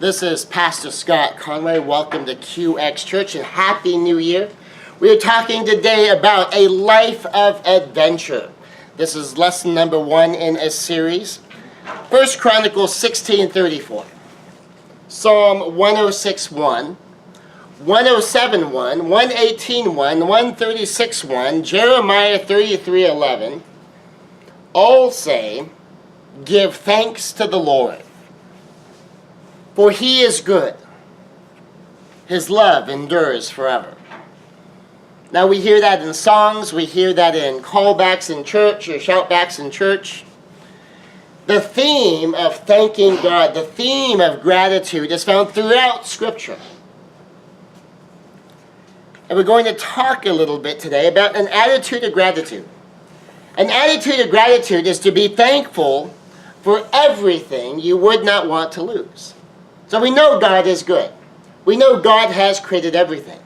This is Pastor Scott Conway. Welcome to QX Church and Happy New Year. We are talking today about a life of adventure. This is lesson number 1 in a series. 1 Chronicles 16:34, Psalm 106:1, 107:1, 118:1, 136:1, Jeremiah 33:11. All say, "Give thanks to the Lord, for he is good. His love endures forever." Now we hear that in songs, we hear that in callbacks in church or shoutbacks in church. The theme of thanking God, the theme of gratitude is found throughout Scripture. And we're going to talk a little bit today about an attitude of gratitude. An attitude of gratitude is to be thankful for everything you would not want to lose. So we know God is good. We know God has created everything.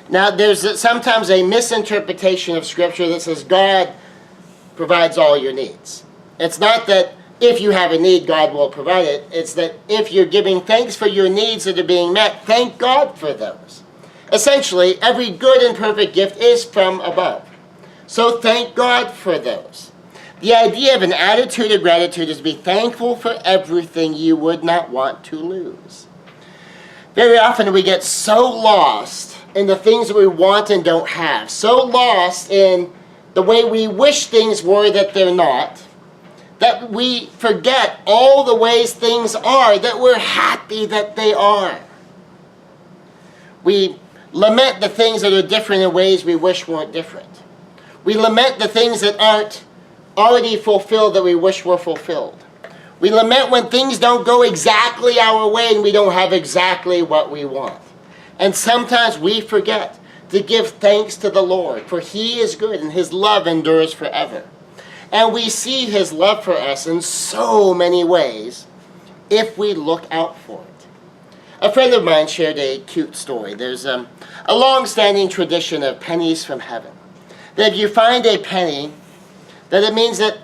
Now there's sometimes a misinterpretation of Scripture that says God provides all your needs. It's not that if you have a need, God will provide it. It's that if you're giving thanks for your needs that are being met, thank God for those. Essentially, every good and perfect gift is from above. So thank God for those. The idea of an attitude of gratitude is to be thankful for everything you would not want to lose. Very often we get so lost in the things that we want and don't have, so lost in the way we wish things were that they're not, that we forget all the ways things are that we're happy that they are. We lament the things that are different in ways we wish weren't different. We lament the things that aren't already fulfilled that we wish were fulfilled. We lament when things don't go exactly our way and we don't have exactly what we want. And sometimes we forget to give thanks to the Lord, for he is good and his love endures forever. And we see his love for us in so many ways if we look out for it. A friend of mine shared a cute story. There's a long-standing tradition of pennies from heaven. That if you find a penny, that it means that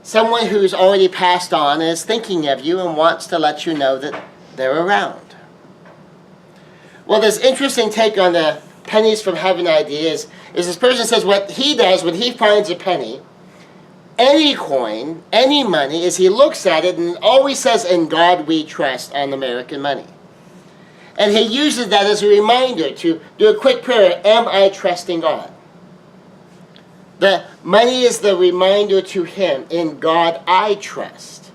someone who's already passed on is thinking of you and wants to let you know that they're around. Well, this interesting take on the pennies from heaven idea is this person says what he does when he finds a penny, any coin, any money, is he looks at it and always says, "In God we trust," on American money. And he uses that as a reminder to do a quick prayer, am I trusting God? The money is the reminder to him, in God I trust,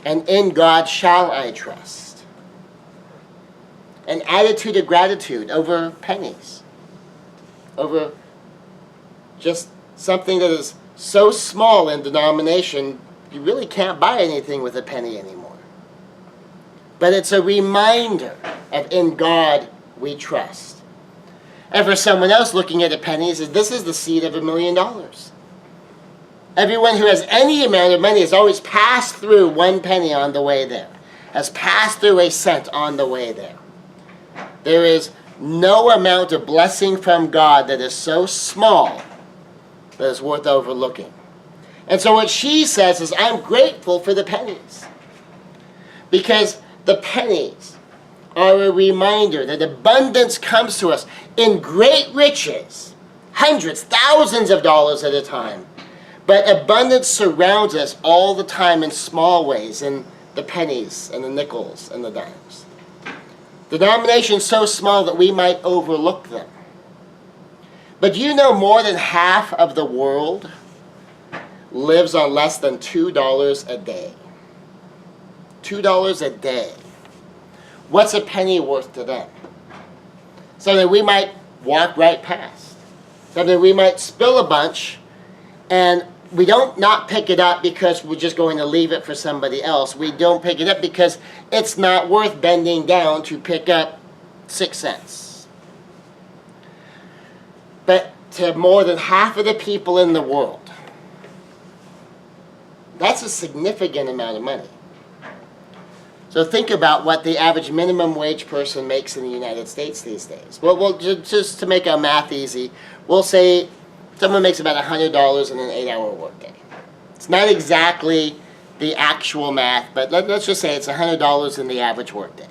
and in God shall I trust. An attitude of gratitude over pennies, over just something that is so small in denomination, you really can't buy anything with a penny anymore. But it's a reminder of in God we trust. And for someone else looking at a penny, says this is the seed of $1 million. Everyone who has any amount of money has always passed through one penny on the way there, has passed through a cent on the way there. There is no amount of blessing from God that is so small that is worth overlooking. And so what she says is, I'm grateful for the pennies. Because the pennies are a reminder that abundance comes to us in great riches, hundreds, thousands of dollars at a time. But abundance surrounds us all the time in small ways, in the pennies and the nickels and the dimes. Denominations so small that we might overlook them. But you know more than half of the world lives on less than $2 a day. $2 a day. What's a penny worth to them? Something we might walk right past. Something we might spill a bunch and we don't not pick it up because we're just going to leave it for somebody else. We don't pick it up because it's not worth bending down to pick up 6 cents. But to more than half of the people in the world, that's a significant amount of money. So think about what the average minimum wage person makes in the United States these days. Well, just to make our math easy, we'll say someone makes about $100 in an 8-hour workday. It's not exactly the actual math, but let's just say it's $100 in the average workday.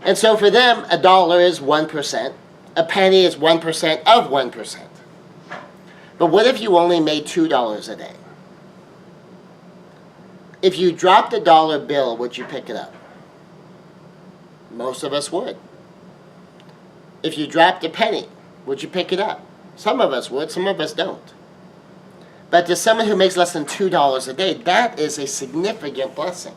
And so for them, a dollar is 1%. A penny is 1% of 1%. But what if you only made $2 a day? If you dropped a dollar bill, would you pick it up? Most of us would. If you dropped a penny, would you pick it up? Some of us would, some of us don't. But to someone who makes less than $2 a day, that is a significant blessing.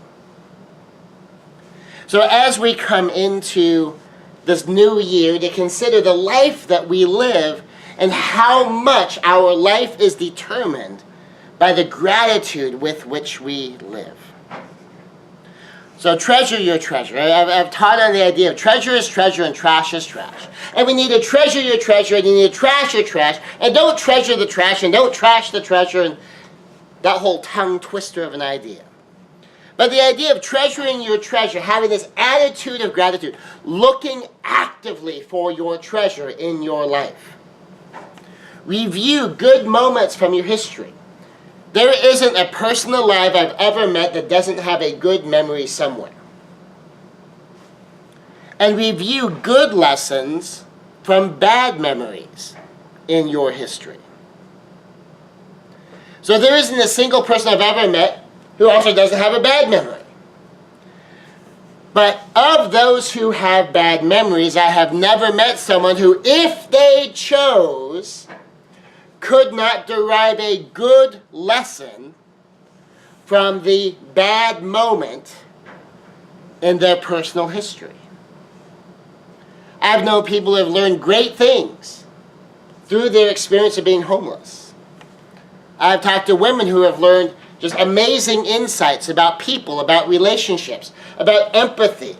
So as we come into this new year to consider the life that we live and how much our life is determined by the gratitude with which we live. So treasure your treasure. I've taught on the idea of treasure is treasure and trash is trash. And we need to treasure your treasure and you need to trash your trash. And don't treasure the trash and don't trash the treasure, and that whole tongue twister of an idea. But the idea of treasuring your treasure, having this attitude of gratitude, looking actively for your treasure in your life. Review good moments from your history. There isn't a person alive I've ever met that doesn't have a good memory somewhere. And review good lessons from bad memories in your history. So there isn't a single person I've ever met who also doesn't have a bad memory. But of those who have bad memories, I have never met someone who, if they chose, could not derive a good lesson from the bad moment in their personal history. I've known people who have learned great things through their experience of being homeless. I've talked to women who have learned just amazing insights about people, about relationships, about empathy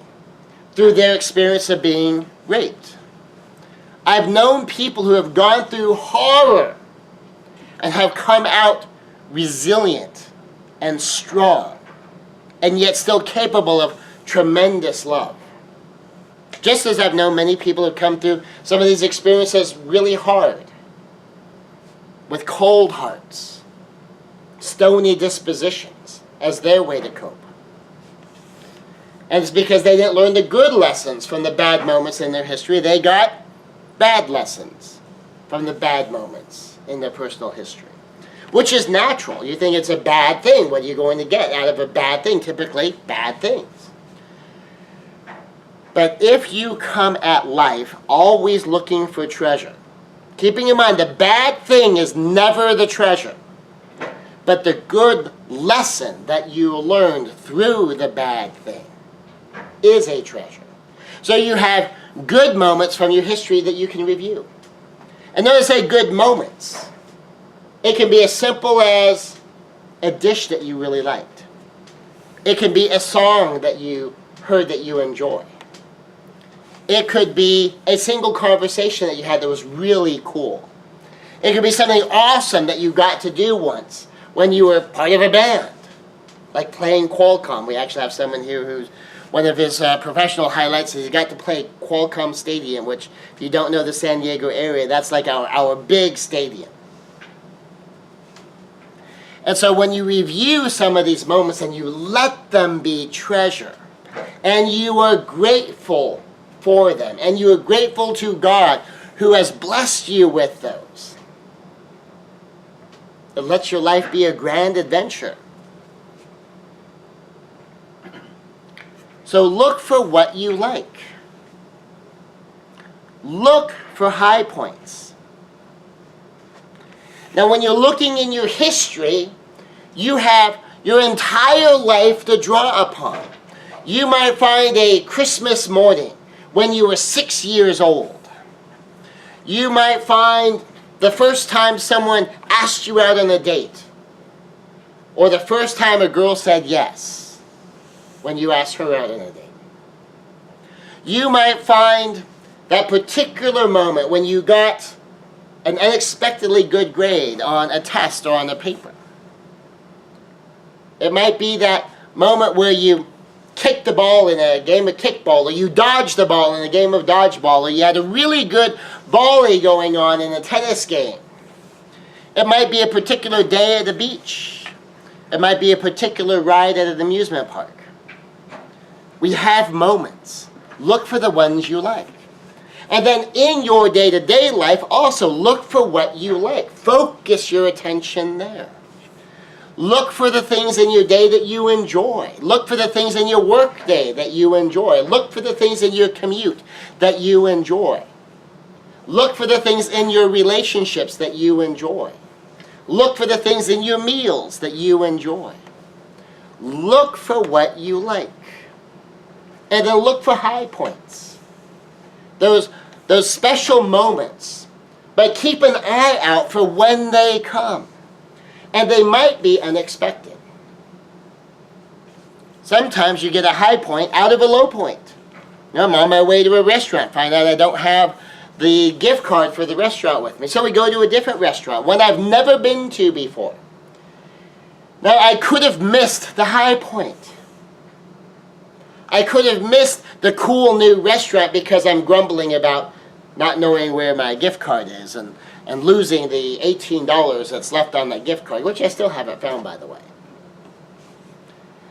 through their experience of being raped. I've known people who have gone through horror and have come out resilient and strong, and yet still capable of tremendous love. Just as I've known many people who have come through some of these experiences really hard, with cold hearts, stony dispositions as their way to cope. And it's because they didn't learn the good lessons from the bad moments in their history. They got bad lessons from the bad moments in their personal history, which is natural. You think it's a bad thing. What are you going to get out of a bad thing? Typically, bad things. But if you come at life always looking for treasure, keeping in mind the bad thing is never the treasure, but the good lesson that you learned through the bad thing is a treasure. So you have good moments from your history that you can review. And notice I say good moments. It can be as simple as a dish that you really liked. It can be a song that you heard that you enjoy. It could be a single conversation that you had that was really cool. It could be something awesome that you got to do once when you were part of a band, like playing Qualcomm. We actually have someone here who's one of his professional highlights is he got to play Qualcomm Stadium, which, if you don't know the San Diego area, that's like our big stadium. And so when you review some of these moments and you let them be treasure, and you are grateful for them, and you are grateful to God who has blessed you with those, it lets your life be a grand adventure. So look for what you like. Look for high points. Now when you're looking in your history, you have your entire life to draw upon. You might find a Christmas morning when you were 6 years old. You might find the first time someone asked you out on a date, or the first time a girl said yes when you asked her out on a date. You might find that particular moment when you got an unexpectedly good grade on a test or on a paper. It might be that moment where you kicked the ball in a game of kickball, or you dodged the ball in a game of dodgeball, or you had a really good volley going on in a tennis game. It might be a particular day at the beach It might be a particular ride at an amusement park. We have moments. Look for the ones you like. And then in your day-to-day life, also look for what you like. Focus your attention there. Look for the things in your day that you enjoy. Look for the things in your work day that you enjoy. Look for the things in your commute that you enjoy. Look for the things in your relationships that you enjoy. Look for the things in your meals that you enjoy. Look for what you like. And then look for high points. Those special moments. But keep an eye out for when they come. And they might be unexpected. Sometimes you get a high point out of a low point. I'm on my way to a restaurant, find out I don't have the gift card for the restaurant with me. So we go to a different restaurant, one I've never been to before. Now I could have missed the high point. I could have missed the cool new restaurant because I'm grumbling about not knowing where my gift card is and losing the $18 that's left on that gift card, which I still haven't found, by the way.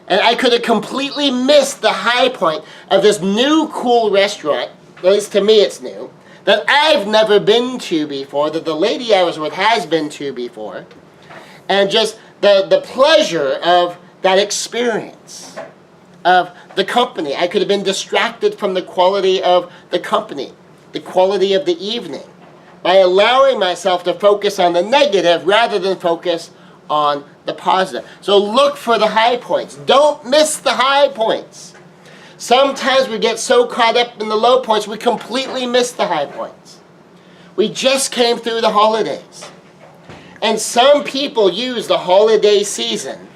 And I could have completely missed the high point of this new cool restaurant, at least to me it's new, that I've never been to before, that the lady I was with has been to before, and just the pleasure of that experience, of the company. I could have been distracted from the quality of the company, the quality of the evening, by allowing myself to focus on the negative rather than focus on the positive. So look for the high points. Don't miss the high points. Sometimes we get so caught up in the low points, we completely miss the high points. We just came through the holidays. And some people use the holiday season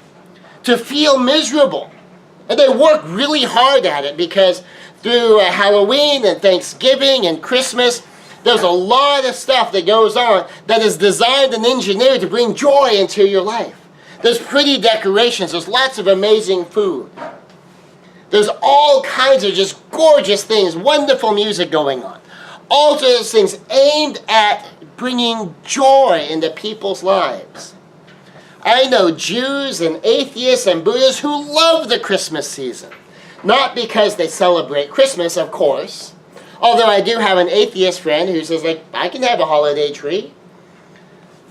to feel miserable. And they work really hard at it because through Halloween and Thanksgiving and Christmas, there's a lot of stuff that goes on that is designed and engineered to bring joy into your life. There's pretty decorations. There's lots of amazing food. There's all kinds of just gorgeous things, wonderful music going on. All of those things aimed at bringing joy into people's lives. I know Jews and atheists and Buddhists who love the Christmas season. Not because they celebrate Christmas, of course. Although I do have an atheist friend who says, like, I can have a holiday tree.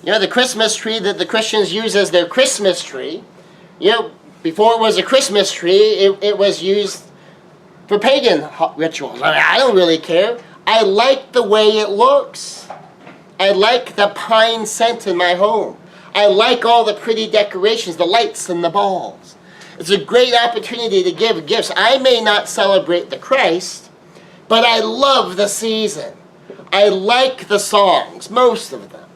You know, the Christmas tree that the Christians use as their Christmas tree, you know, before it was a Christmas tree, it was used for pagan rituals. I mean, I don't really care. I like the way it looks. I like the pine scent in my home. I like all the pretty decorations, the lights and the balls. It's a great opportunity to give gifts. I may not celebrate the Christ, but I love the season. I like the songs, most of them.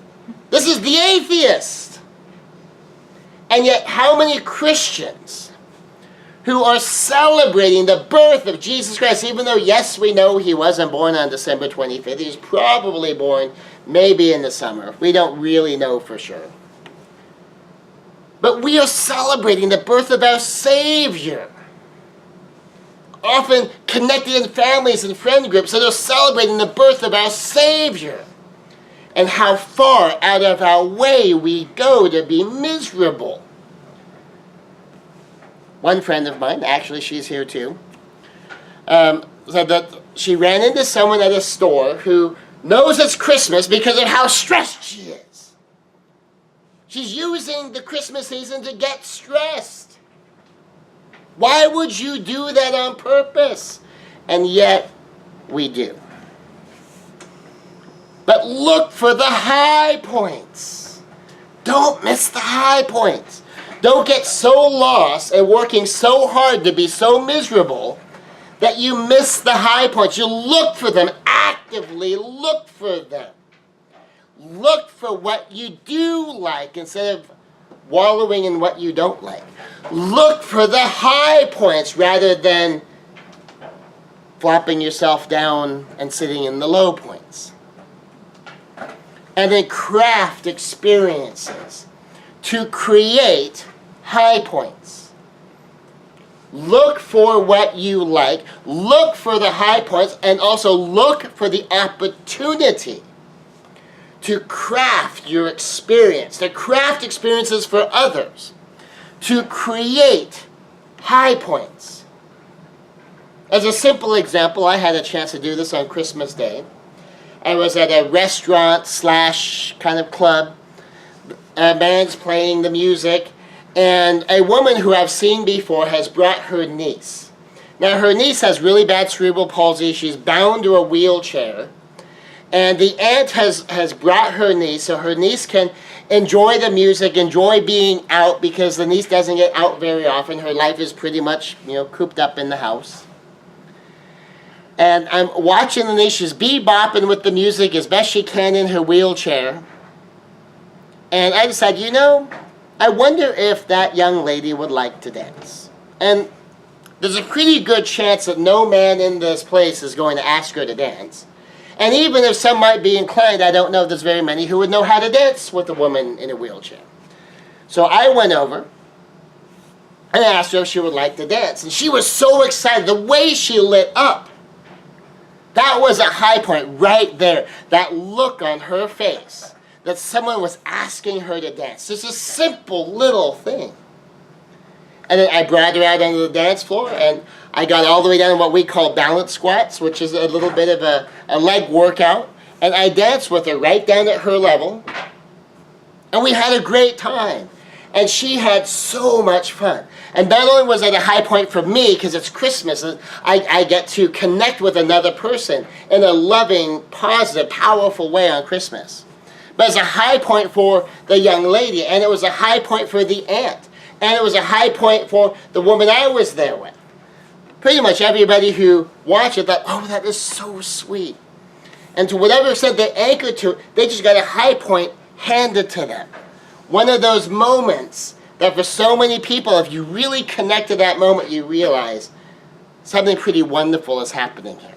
This is the atheist. And yet, how many Christians who are celebrating the birth of Jesus Christ, even though, yes, we know he wasn't born on December 25th. He was probably born maybe in the summer. We don't really know for sure. But we are celebrating the birth of our Savior. Often connected in families and friend groups that are celebrating the birth of our Savior. And how far out of our way we go to be miserable. One friend of mine, actually she's here too, said that she ran into someone at a store who knows it's Christmas because of how stressed she is. She's using the Christmas season to get stressed. Why would you do that on purpose? And yet, we do. But look for the high points. Don't miss the high points. Don't get so lost and working so hard to be so miserable that you miss the high points. You look for them. Actively look for them. Look for what you do like instead of wallowing in what you don't like. Look for the high points rather than flopping yourself down and sitting in the low points. And then craft experiences to create high points. Look for what you like, look for the high points, and also look for the opportunity to craft your experience, to craft experiences for others, to create high points. As a simple example, I had a chance to do this on Christmas Day. I was at a restaurant slash kind of club. A band's playing the music, and a woman who I've seen before has brought her niece. Now, her niece has really bad cerebral palsy. She's bound to a wheelchair. And the aunt has brought her niece so her niece can enjoy the music, enjoy being out, because the niece doesn't get out very often. Her life is pretty much, cooped up in the house. And I'm watching the niece. She's bebopping with the music as best she can in her wheelchair. And I decided, I wonder if that young lady would like to dance. And there's a pretty good chance that no man in this place is going to ask her to dance. And even if some might be inclined, I don't know if there's very many who would know how to dance with a woman in a wheelchair. So I went over and asked her if she would like to dance. And she was so excited. The way she lit up, that was a high point right there. That look on her face, that someone was asking her to dance. Just a simple little thing. And then I brought her out onto the dance floor, and I got all the way down to what we call balance squats, which is a little bit of a leg workout. And I danced with her right down at her level. And we had a great time. And she had so much fun. And not only was it a high point for me, because it's Christmas, I get to connect with another person in a loving, positive, powerful way on Christmas. But it's a high point for the young lady, and it was a high point for the aunt. And it was a high point for the woman I was there with. Pretty much everybody who watched it thought, oh, that is so sweet. And to whatever extent they anchored to, they just got a high point handed to them. One of those moments that for so many people, if you really connect to that moment, you realize something pretty wonderful is happening here.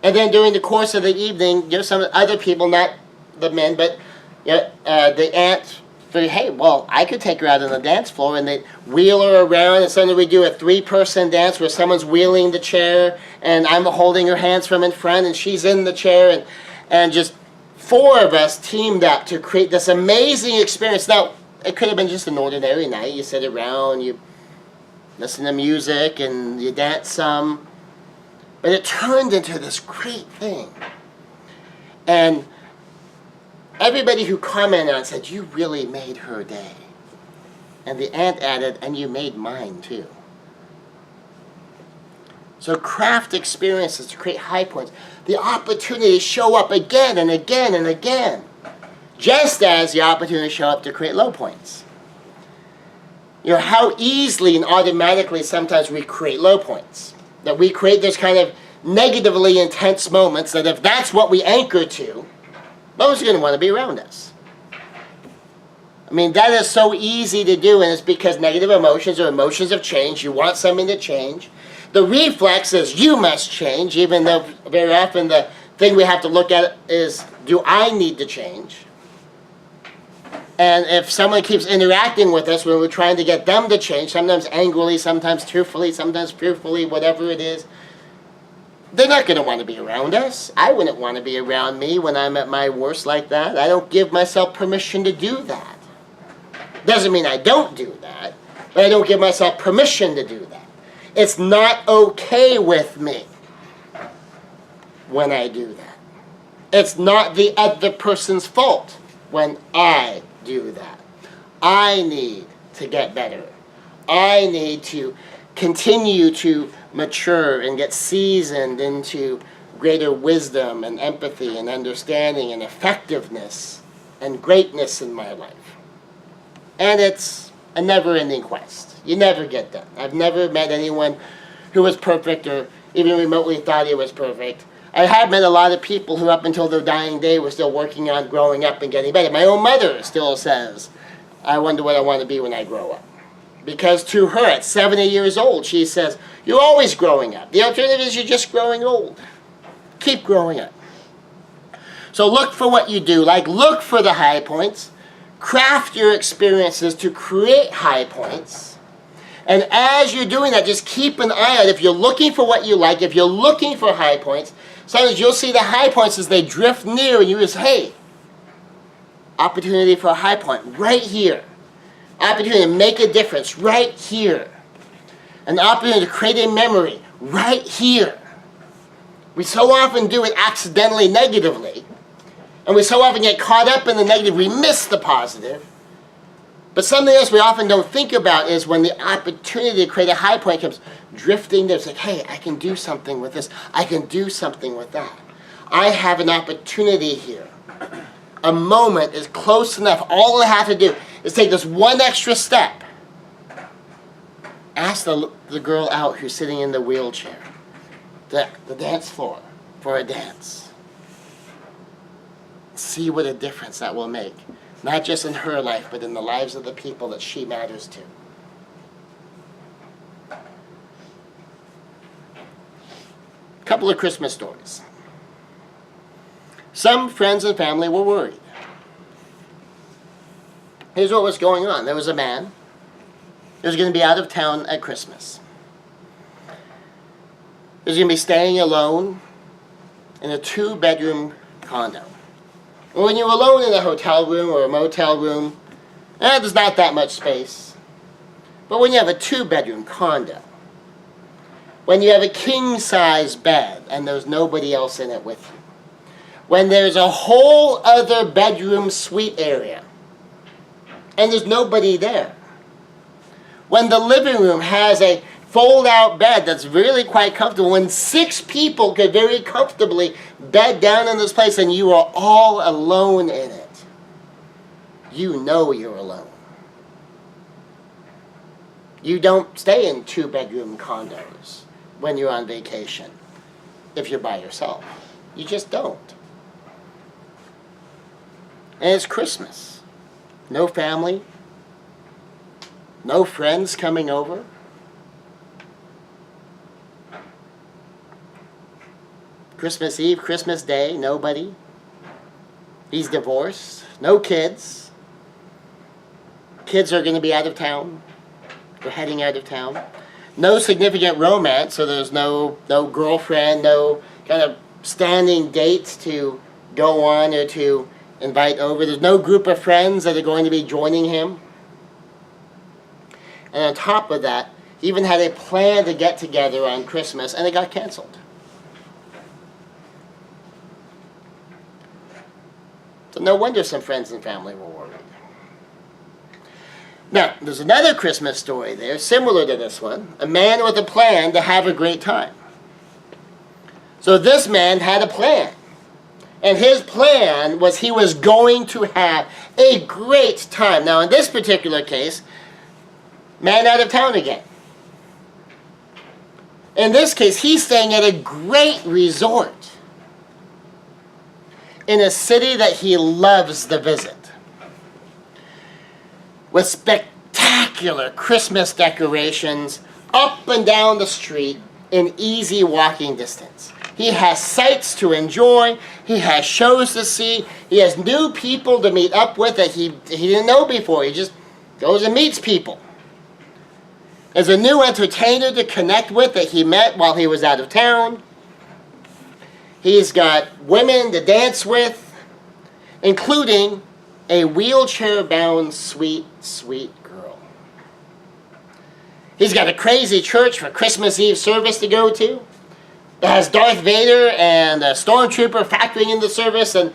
And then during the course of the evening, some other people, not the men, but the aunt figured, hey, well, I could take her out on the dance floor, and they wheel her around, and suddenly we do a 3-person dance where someone's wheeling the chair, and I'm holding her hands from in front, and she's in the chair, and just 4 of us teamed up to create this amazing experience. Now, it could have been just an ordinary night. You sit around, you listen to music, and you dance some. But it turned into this great thing. And everybody who commented on it said, you really made her day. And the aunt added, and you made mine too. So craft experiences to create high points. The opportunity to show up again and again and again. Just as the opportunity to show up to create low points. How easily and automatically sometimes we create low points. That we create this kind of negatively intense moments that if that's what we anchor to, no one's going to want to be around us. I mean, that is so easy to do, and it's because negative emotions or emotions of change, you want something to change. The reflex is you must change, even though very often the thing we have to look at is, do I need to change? And if someone keeps interacting with us when we're trying to get them to change, sometimes angrily, sometimes tearfully, sometimes fearfully, whatever it is, they're not going to want to be around us. I wouldn't want to be around me when I'm at my worst like that. I don't give myself permission to do that. Doesn't mean I don't do that, but I don't give myself permission to do that. It's not okay with me when I do that. It's not the other person's fault when I do that. I need to get better. I need to continue to mature and get seasoned into greater wisdom and empathy and understanding and effectiveness and greatness in my life. And it's a never-ending quest. You never get done. I've never met anyone who was perfect or even remotely thought he was perfect. I have met a lot of people who up until their dying day were still working on growing up and getting better. My own mother still says, I wonder what I want to be when I grow up. Because to her, at 70 years old, she says, you're always growing up. The alternative is you're just growing old. Keep growing up. So look for what you do. Look for the high points. Craft your experiences to create high points. And as you're doing that, just keep an eye out. If you're looking for what you like, if you're looking for high points, sometimes you'll see the high points as they drift near, and you just, hey, opportunity for a high point right here. opportunity to make a difference right here, an opportunity to create a memory right here. We so often do it accidentally negatively, and we so often get caught up in the negative, we miss the positive. But something else we often don't think about is when the opportunity to create a high point comes drifting there. It's like, hey, I can do something with this. I can do something with that. I have an opportunity here. A moment is close enough. All I have to do is take this one extra step. Ask the girl out who's sitting in the wheelchair, the dance floor, for a dance. See what a difference that will make. Not just in her life, but in the lives of the people that she matters to. A couple of Christmas stories. Some friends and family were worried. Here's what was going on. There was a man who was going to be out of town at Christmas. He was going to be staying alone in a 2-bedroom condo. When you're alone in a hotel room or a motel room, there's not that much space. But when you have a 2-bedroom condo, when you have a king-size bed and there's nobody else in it with you, when there's a whole other bedroom suite area and there's nobody there, when the living room has a fold-out bed that's really quite comfortable, when 6 people could very comfortably bed down in this place and you are all alone in it, you know you're alone. You don't stay in 2-bedroom condos when you're on vacation if you're by yourself. You just don't. And it's Christmas. No family, no friends coming over. Christmas Eve, Christmas Day, nobody. He's divorced. No kids. Kids are going to be out of town. They're heading out of town. No significant romance, so there's no girlfriend, no kind of standing dates to go on or to invite over. There's no group of friends that are going to be joining him. And on top of that, he even had a plan to get together on Christmas, and it got canceled. So no wonder some friends and family were worried. Now, there's another Christmas story there, similar to this one. A man with a plan to have a great time. So this man had a plan. And his plan was he was going to have a great time. Now, in this particular case, man out of town again. In this case, he's staying at a great resort in a city that he loves to visit, with spectacular Christmas decorations up and down the street in easy walking distance. He has sights to enjoy, he has shows to see, he has new people to meet up with that he didn't know before. He just goes and meets people. There's a new entertainer to connect with that he met while he was out of town. He's got women to dance with, including a wheelchair-bound sweet, sweet girl. He's got a crazy church for Christmas Eve service to go to. It has Darth Vader and a stormtrooper factoring in the service, and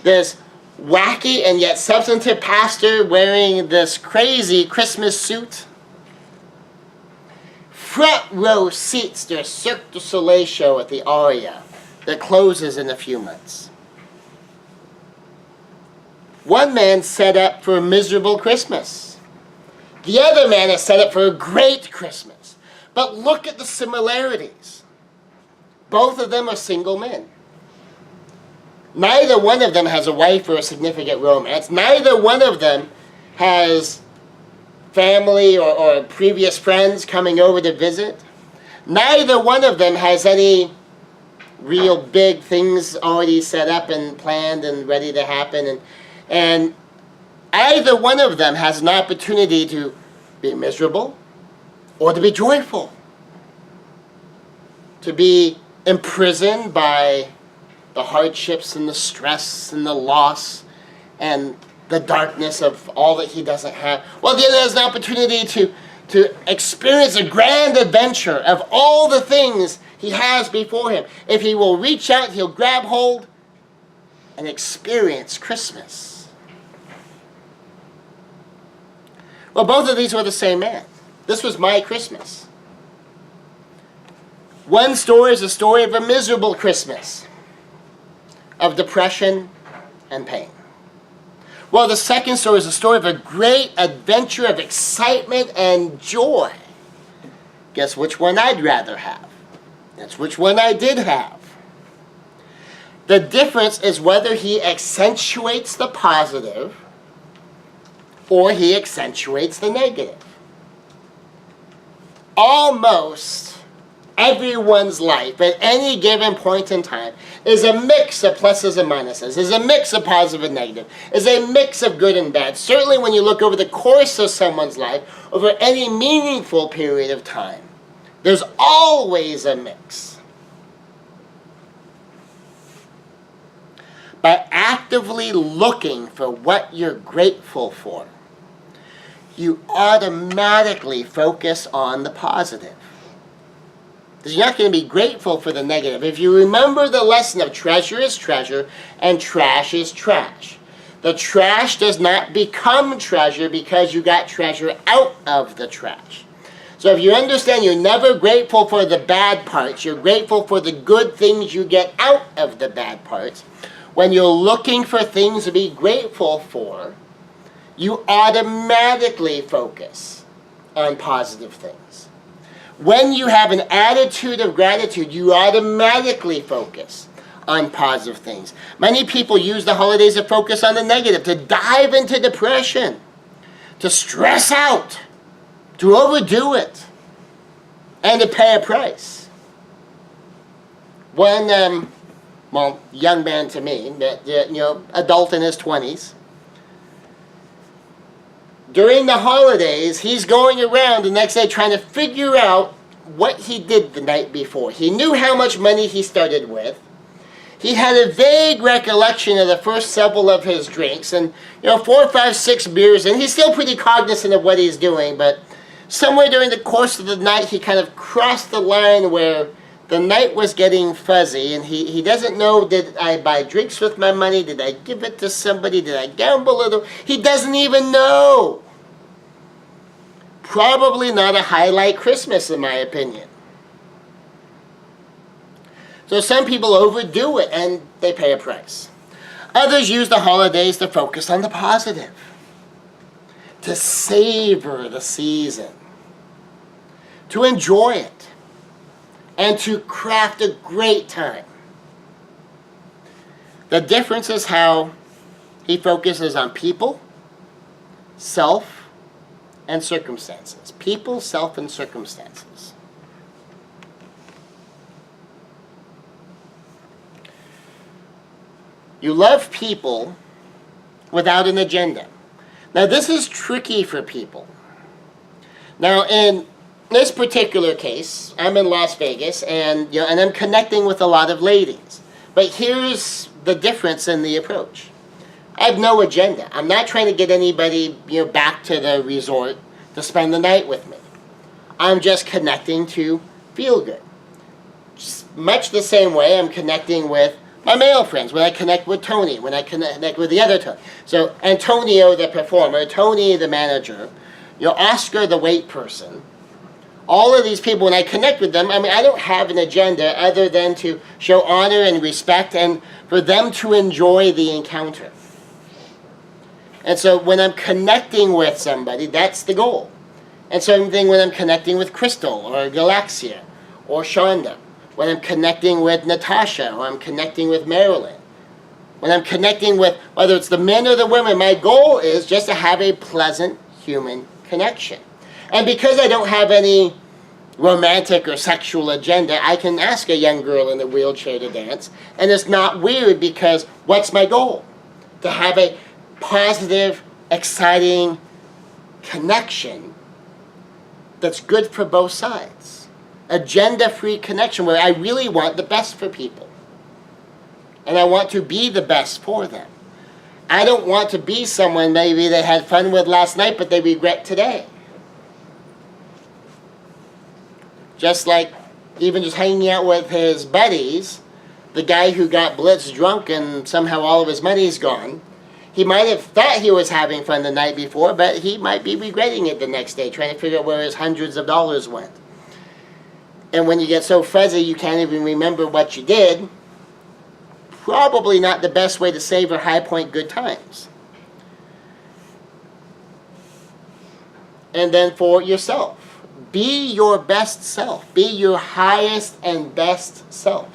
this wacky and yet substantive pastor wearing this crazy Christmas suit. Front row seats to a Cirque du Soleil show at the Aria that closes in a few months. One man set up for a miserable Christmas. The other man is set up for a great Christmas. But look at the similarities. Both of them are single men. Neither one of them has a wife or a significant romance. Neither one of them has family or previous friends coming over to visit. Neither one of them has any real big things already set up and planned and ready to happen. And either one of them has an opportunity to be miserable or to be joyful. To be imprisoned by the hardships and the stress and the loss and the darkness of all that he doesn't have. Well, the other has an opportunity to experience a grand adventure of all the things he has before him. If he will reach out, he'll grab hold and experience Christmas. Well, both of these were the same man. This was my Christmas. One story is a story of a miserable Christmas, of depression and pain. Well, the second story is a story of a great adventure of excitement and joy. Guess which one I'd rather have? That's which one I did have. The difference is whether he accentuates the positive or he accentuates the negative. Almost everyone's life at any given point in time is a mix of pluses and minuses, is a mix of positive and negative, is a mix of good and bad. Certainly when you look over the course of someone's life, over any meaningful period of time, there's always a mix. By actively looking for what you're grateful for, you automatically focus on the positive. Because you're not going to be grateful for the negative. If you remember the lesson of treasure is treasure and trash is trash. The trash does not become treasure because you got treasure out of the trash. So if you understand you're never grateful for the bad parts, you're grateful for the good things you get out of the bad parts. When you're looking for things to be grateful for, you automatically focus on positive things. When you have an attitude of gratitude, you automatically focus on positive things. Many people use the holidays to focus on the negative, to dive into depression, to stress out, to overdo it, and to pay a price. One, young man to me, adult in his 20s, during the holidays, he's going around the next day trying to figure out what he did the night before. He knew how much money he started with. He had a vague recollection of the first several of his drinks, and 4, 5, 6 beers, and he's still pretty cognizant of what he's doing, but somewhere during the course of the night, he kind of crossed the line where the night was getting fuzzy, and he doesn't know, did I buy drinks with my money? Did I give it to somebody? Did I gamble a little? He doesn't even know. Probably not a highlight Christmas, in my opinion. So some people overdo it, and they pay a price. Others use the holidays to focus on the positive, to savor the season, to enjoy it, and to craft a great time. The difference is how he focuses on people, self, and circumstances. People, self, and circumstances. You love people without an agenda. Now this is tricky for people. Now in this particular case, I'm in Las Vegas and I'm connecting with a lot of ladies. But here's the difference in the approach. I have no agenda. I'm not trying to get anybody back to the resort to spend the night with me. I'm just connecting to feel good. Just much the same way I'm connecting with my male friends, when I connect with Tony, when I connect with the other Tony. So Antonio the performer, Tony the manager, Oscar the weight person, all of these people, when I connect with them, I don't have an agenda other than to show honor and respect and for them to enjoy the encounter. And so when I'm connecting with somebody, that's the goal. And same thing when I'm connecting with Crystal or Galaxia or Shonda. When I'm connecting with Natasha or I'm connecting with Marilyn. When I'm connecting with, whether it's the men or the women, my goal is just to have a pleasant human connection. And because I don't have any romantic or sexual agenda, I can ask a young girl in a wheelchair to dance. And it's not weird because what's my goal? To have a positive, exciting connection that's good for both sides. Agenda-free connection where I really want the best for people. And I want to be the best for them. I don't want to be someone maybe they had fun with last night, but they regret today. Just like even just hanging out with his buddies, the guy who got blitz drunk and somehow all of his money's gone, he might have thought he was having fun the night before, but he might be regretting it the next day, trying to figure out where his hundreds of dollars went. And when you get so fuzzy you can't even remember what you did, probably not the best way to savor high point good times. And then for yourself, be your best self. Be your highest and best self.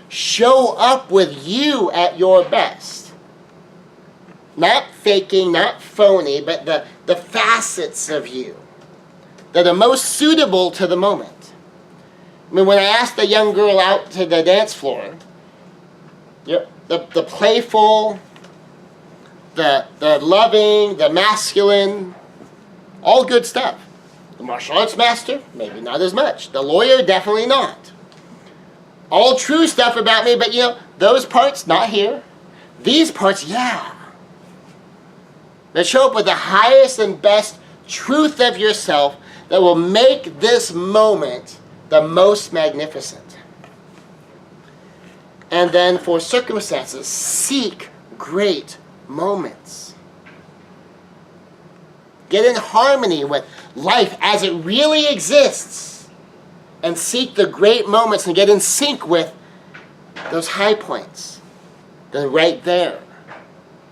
Show up with you at your best. Not faking, not phony, but the facets of you that are most suitable to the moment. I mean, when I asked the young girl out to the dance floor, the playful, the loving, the masculine, all good stuff. The martial arts master, maybe not as much. The lawyer, definitely not. All true stuff about me, but those parts, not here. These parts, yeah. But show up with the highest and best truth of yourself that will make this moment the most magnificent. And then for circumstances, seek great moments. Get in harmony with life as it really exists. And seek the great moments and get in sync with those high points. They're right there.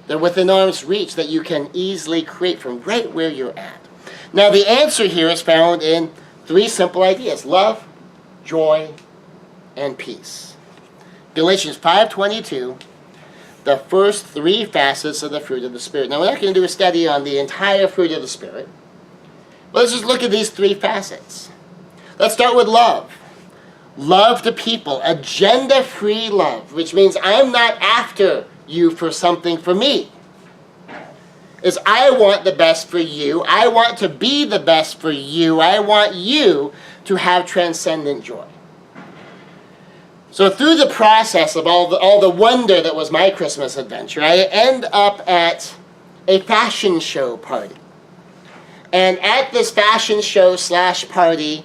They're within arm's reach that you can easily create from right where you're at. Now the answer here is found in 3 simple ideas: love, joy, and peace. Galatians 5:22, the first 3 facets of the fruit of the Spirit. Now we're not going to do a study on the entire fruit of the Spirit, but let's just look at these 3 facets. Let's start with love. Love to people, agenda-free love, which means I'm not after you for something for me. Is I want the best for you. I want to be the best for you. I want you to have transcendent joy. So through the process of all the wonder that was my Christmas adventure, I end up at a fashion show party. And at this fashion show / party,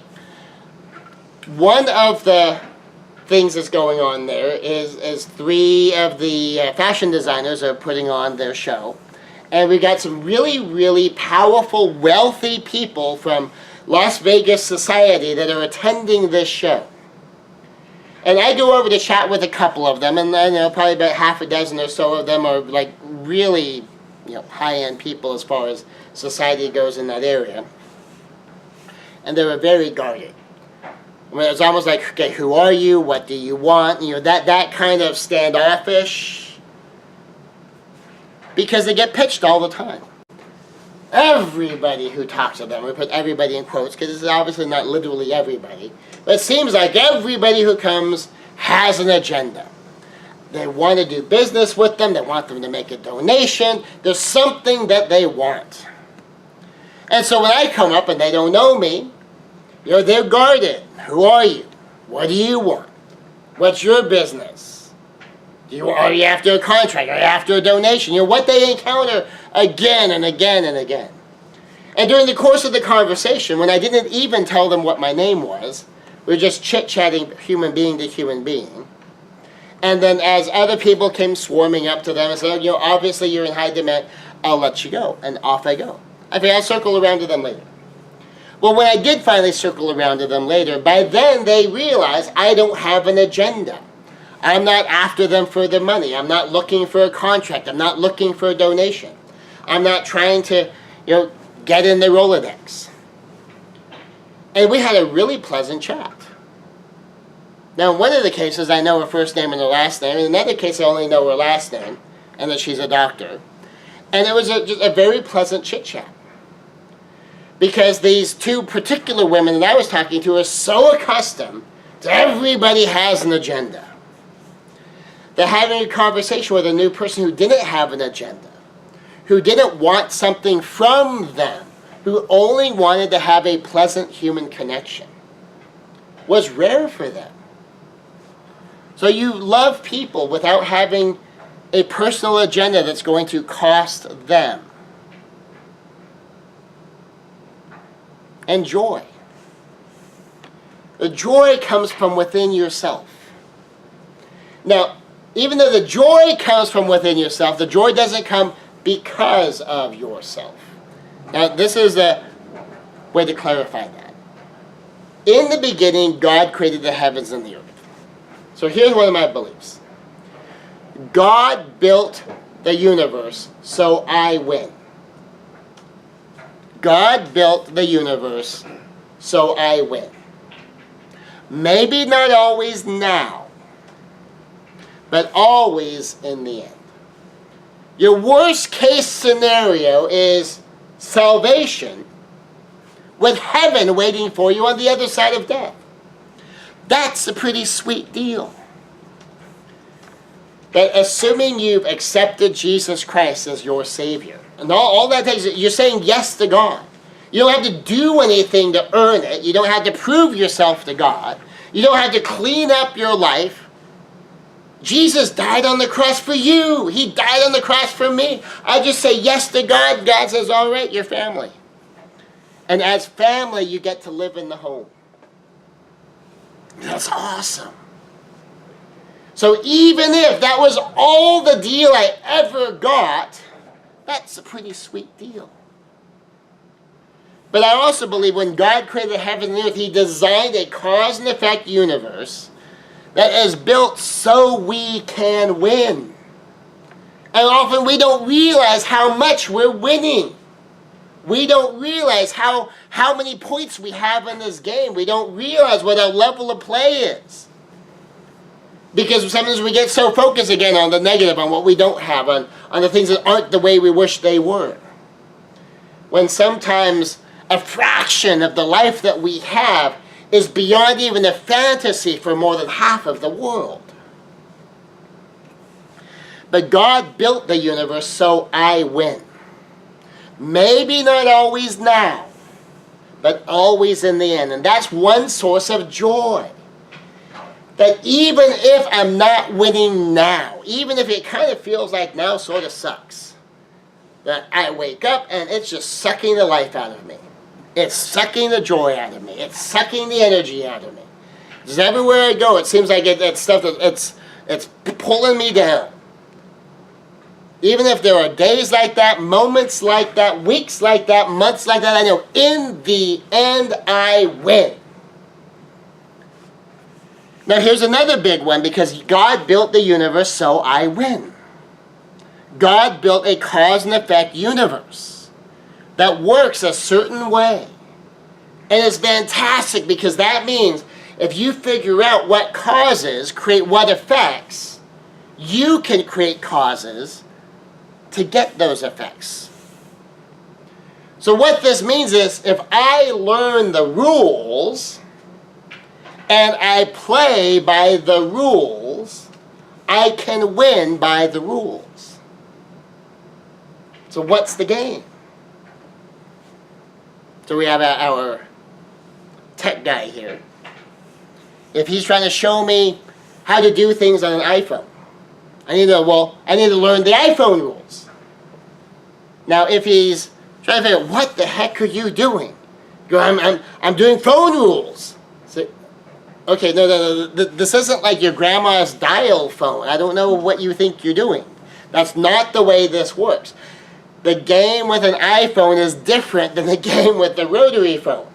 one of the things that's going on there is 3 of the fashion designers are putting on their show. And we got some really, really powerful, wealthy people from Las Vegas society that are attending this show. And I go over to chat with a couple of them, and probably about half a dozen or so of them are like really, high-end people as far as society goes in that area. And they were very guarded. I mean, it's almost like, okay, who are you? What do you want? That kind of standoffish. Because they get pitched all the time. Everybody who talks to them, we put everybody in quotes because it's obviously not literally everybody, but it seems like everybody who comes has an agenda. They want to do business with them, they want them to make a donation, there's something that they want. And so when I come up and they don't know me, they're guarded. Who are you? What do you want? What's your business? Are you after a contract? Are you after a donation? What they encounter again and again and again. And during the course of the conversation, when I didn't even tell them what my name was, we were just chit-chatting human being to human being. And then as other people came swarming up to them and said, obviously you're in high demand, I'll let you go. And off I go. I think I'll circle around to them later. Well, when I did finally circle around to them later, by then they realized I don't have an agenda. I'm not after them for their money. I'm not looking for a contract. I'm not looking for a donation. I'm not trying to, get in the Rolodex. And we had a really pleasant chat. Now, in one of the cases, I know her first name and her last name. In another case, I only know her last name, and that she's a doctor. And it was just a very pleasant chit-chat. Because these 2 particular women that I was talking to are so accustomed to everybody has an agenda. They're having a conversation with a new person who didn't have an agenda, who didn't want something from them, who only wanted to have a pleasant human connection. Was rare for them. So you love people without having a personal agenda that's going to cost them. And joy. The joy comes from within yourself. Now, even though the joy comes from within yourself, the joy doesn't come because of yourself. Now, this is the way to clarify that. In the beginning, God created the heavens and the earth. So here's one of my beliefs. God built the universe, so I win. God built the universe, so I win. Maybe not always now, but always in the end. Your worst case scenario is salvation with heaven waiting for you on the other side of death. That's a pretty sweet deal. But assuming you've accepted Jesus Christ as your Savior, and all that takes, you're saying yes to God. You don't have to do anything to earn it. You don't have to prove yourself to God. You don't have to clean up your life. Jesus died on the cross for you. He died on the cross for me. I just say yes to God. God says, all right, you're family. And as family, you get to live in the home. That's awesome. So even if that was all the deal I ever got, that's a pretty sweet deal. But I also believe when God created heaven and earth, He designed a cause and effect universe that is built so we can win. And often we don't realize how much we're winning. We don't realize how many points we have in this game. We don't realize what our level of play is. Because sometimes we get so focused again on the negative, on what we don't have, on the things that aren't the way we wish they were. When sometimes a fraction of the life that we have is beyond even a fantasy for more than half of the world. But God built the universe so I win. Maybe not always now, but always in the end. And that's one source of joy. That even if I'm not winning now, even if it kind of feels like now sort of sucks, that I wake up and it's just sucking the life out of me. It's sucking the joy out of me. It's sucking the energy out of me. Just everywhere I go, it seems like it's stuff that it's pulling me down. Even if there are days like that, moments like that, weeks like that, months like that, I know in the end I win. Now here's another big one, because God built the universe so I win. God built a cause and effect universe that works a certain way. And it's fantastic, because that means if you figure out what causes create what effects, you can create causes to get those effects. So what this means is, if I learn the rules and I play by the rules, I can win by the rules. So what's the game? So we have our tech guy here. If he's trying to show me how to do things on an iPhone, I need to learn the iPhone rules. Now, if he's trying to figure out, what the heck are you doing? I'm doing phone rules. So, okay, no, this isn't like your grandma's dial phone. I don't know what you think you're doing. That's not the way this works. The game with an iPhone is different than the game with the rotary phone.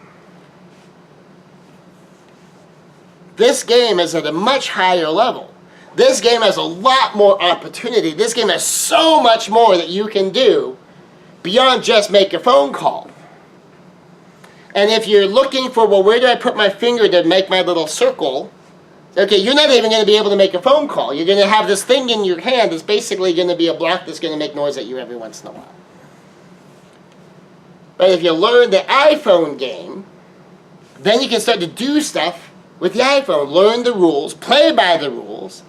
This game is at a much higher level. This game has a lot more opportunity. This game has so much more that you can do beyond just make a phone call. And if you're looking for, well, where do I put my finger to make my little circle? Okay, you're not even going to be able to make a phone call. You're going to have this thing in your hand that's basically going to be a block that's going to make noise at you every once in a while. But if you learn the iPhone game, then you can start to do stuff with the iPhone. Learn the rules, play by the rules,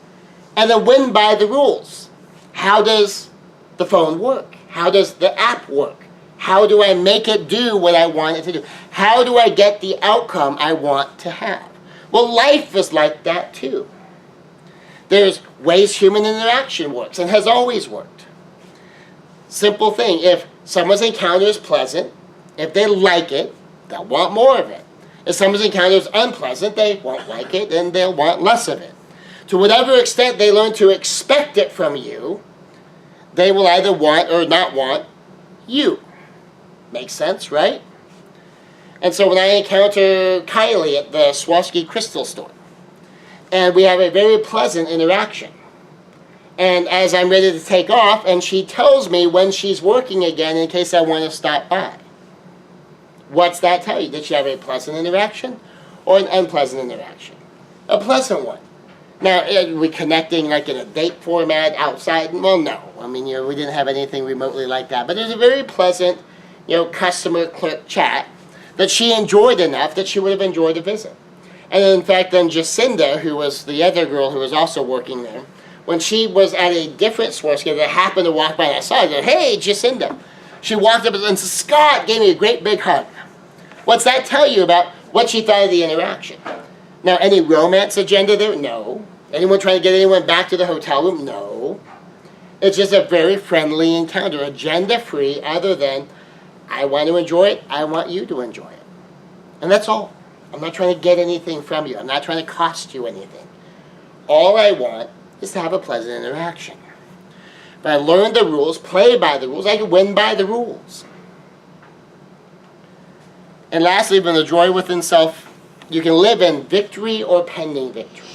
and then win by the rules. How does the phone work? How does the app work? How do I make it do what I want it to do? How do I get the outcome I want to have? Well, life is like that too. There's ways human interaction works and has always worked. Simple thing. If someone's encounter is pleasant, if they like it, they'll want more of it. If someone's encounter is unpleasant, they won't like it and they'll want less of it. To whatever extent they learn to expect it from you, they will either want or not want you. Makes sense, right? And so when I encounter Kylie at the Swarovski crystal store, and we have a very pleasant interaction, and as I'm ready to take off, and she tells me when she's working again in case I want to stop by. What's that tell you? Did she have a pleasant interaction or an unpleasant interaction? A pleasant one. Now, are we connecting like in a date format outside? Well, no. I mean, we didn't have anything remotely like that. But it was a very pleasant, customer clerk chat that she enjoyed enough that she would have enjoyed a visit. And in fact, then Jacinda, who was the other girl who was also working there, when she was at a different Swarovski that happened to walk by and I saw her, hey, Jacinda. She walked up and said, Scott, gave me a great big hug. What's that tell you about what she thought of the interaction? Now, any romance agenda there? No. Anyone trying to get anyone back to the hotel room? No. It's just a very friendly encounter, agenda-free, other than, I want to enjoy it, I want you to enjoy it. And that's all. I'm not trying to get anything from you. I'm not trying to cost you anything. All I want is to have a pleasant interaction. If I learn the rules, play by the rules, I can win by the rules. And lastly, from the joy within self, you can live in victory or pending victory.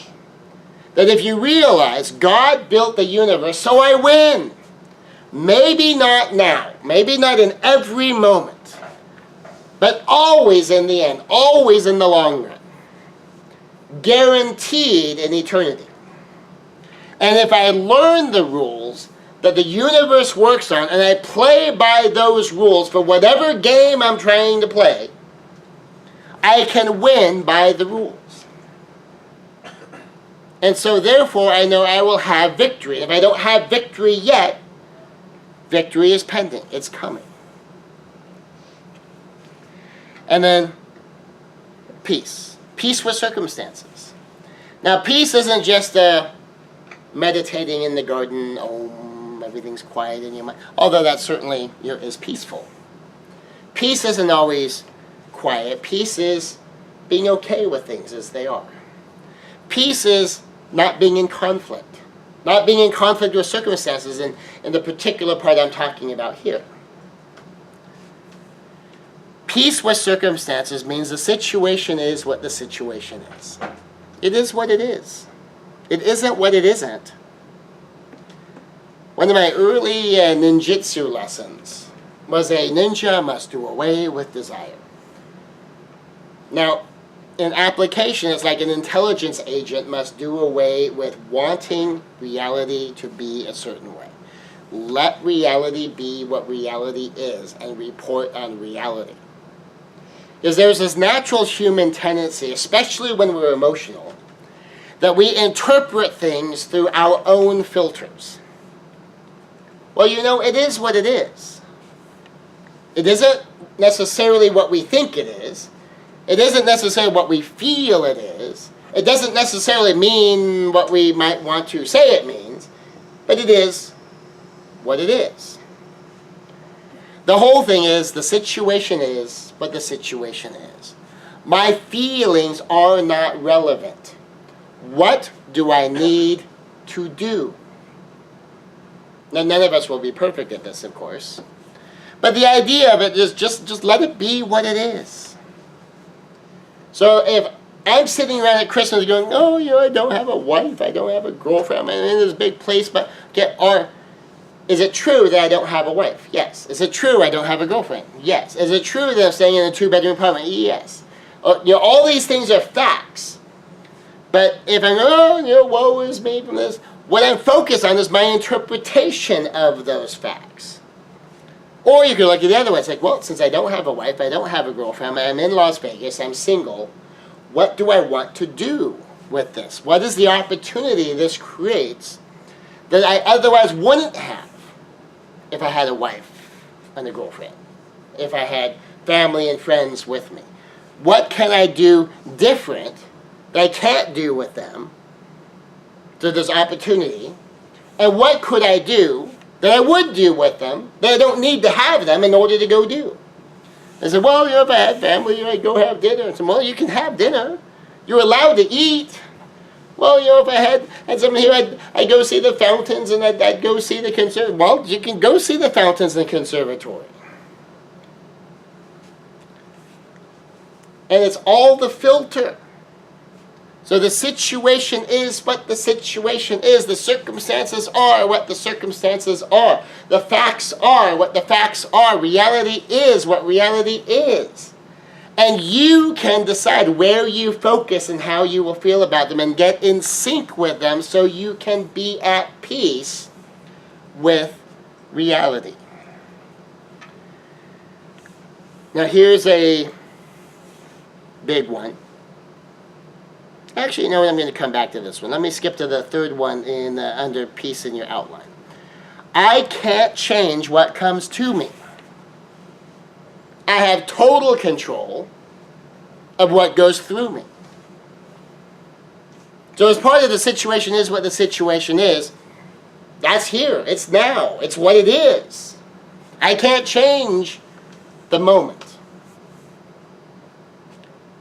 That if you realize God built the universe, so I win. Maybe not now, maybe not in every moment, but always in the end, always in the long run. Guaranteed in eternity. And if I learn the rules that the universe works on, and I play by those rules for whatever game I'm trying to play, I can win by the rules. And so therefore I know I will have victory. If I don't have victory yet, victory is pending. It's coming. And then peace. Peace with circumstances. Now peace isn't just meditating in the garden, everything's quiet in your mind. Although that certainly is peaceful. Peace isn't always quiet. Peace is being okay with things as they are. Peace is not being in conflict. Not being in conflict with circumstances in the particular part I'm talking about here. Peace with circumstances means the situation is what the situation is. It is what it is. It isn't what it isn't. One of my early ninjutsu lessons was a ninja must do away with desire. Now, in application, it's like an intelligence agent must do away with wanting reality to be a certain way. Let reality be what reality is and report on reality. Because there's this natural human tendency, especially when we're emotional, that we interpret things through our own filters. Well, it is what it is. It isn't necessarily what we think it is. It isn't necessarily what we feel it is. It doesn't necessarily mean what we might want to say it means, but it is what it is. The whole thing is, the situation is what the situation is. My feelings are not relevant. What do I need to do? Now, none of us will be perfect at this, of course. But the idea of it is just let it be what it is. So if I'm sitting around at Christmas going, I don't have a wife, I don't have a girlfriend, I'm in this big place, but is it true that I don't have a wife? Yes. Is it true I don't have a girlfriend? Yes. Is it true that I'm staying in a 2-bedroom apartment? Yes. All these things are facts. But if I'm, woe is me from this, what I'm focused on is my interpretation of those facts. Or you could look at the other way. It's like, well, since I don't have a wife, I don't have a girlfriend, I'm in Las Vegas, I'm single, what do I want to do with this? What is the opportunity this creates that I otherwise wouldn't have if I had a wife and a girlfriend, if I had family and friends with me? What can I do different that I can't do with them to this opportunity, and what could I do that I would do with them, that I don't need to have them in order to go do? I said, well, if I had family, I'd go have dinner. I said, well, you can have dinner. You're allowed to eat. Well, if I had someone here, I'd go see the fountains, and I'd go see the conservatory. Well, you can go see the fountains in the conservatory. And it's all the filter. So the situation is what the situation is. The circumstances are what the circumstances are. The facts are what the facts are. Reality is what reality is. And you can decide where you focus and how you will feel about them and get in sync with them so you can be at peace with reality. Now here's a big one. Actually, you know what? I'm going to come back to this one. Let me skip to the third one in under peace in your outline. I can't change what comes to me. I have total control of what goes through me. So as part of the situation is what the situation is, that's here. It's now. It's what it is. I can't change the moment.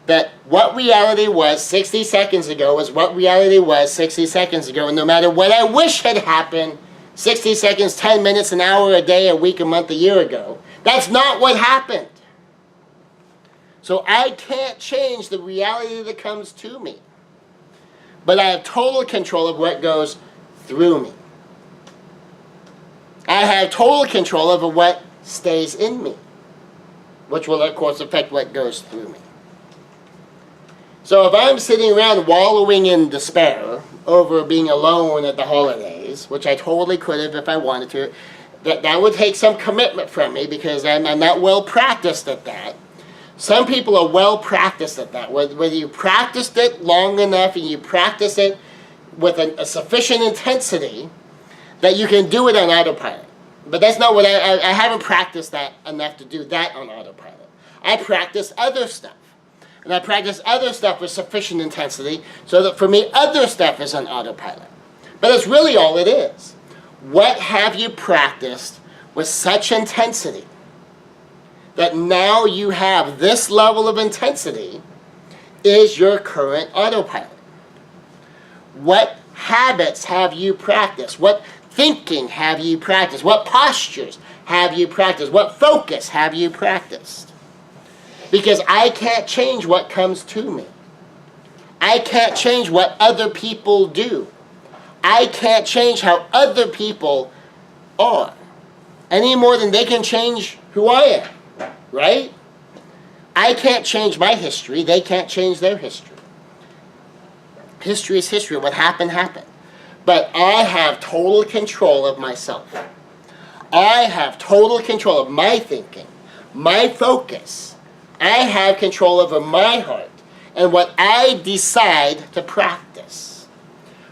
That what reality was 60 seconds ago was what reality was 60 seconds ago. And no matter what I wish had happened 60 seconds, 10 minutes, an hour, a day, a week, a month, a year ago, that's not what happened. So I can't change the reality that comes to me. But I have total control of what goes through me. I have total control over what stays in me, which will, of course, affect what goes through me. So if I'm sitting around wallowing in despair over being alone at the holidays, which I totally could have if I wanted to, that would take some commitment from me because I'm not well practiced at that. Some people are well practiced at that. Whether you practiced it long enough and you practice it with a sufficient intensity that you can do it on autopilot. But that's not what I haven't practiced that enough to do that on autopilot. I practice other stuff. And I practice other stuff with sufficient intensity so that for me other stuff is on autopilot. But that's really all it is. What have you practiced with such intensity that now you have this level of intensity is your current autopilot? What habits have you practiced? What thinking have you practiced? What postures have you practiced? What focus have you practiced? Because I can't change what comes to me. I can't change what other people do. I can't change how other people are. Any more than they can change who I am. Right? I can't change my history. They can't change their history. History is history. What happened, happened. But I have total control of myself. I have total control of my thinking, my focus. I have control over my heart and what I decide to practice.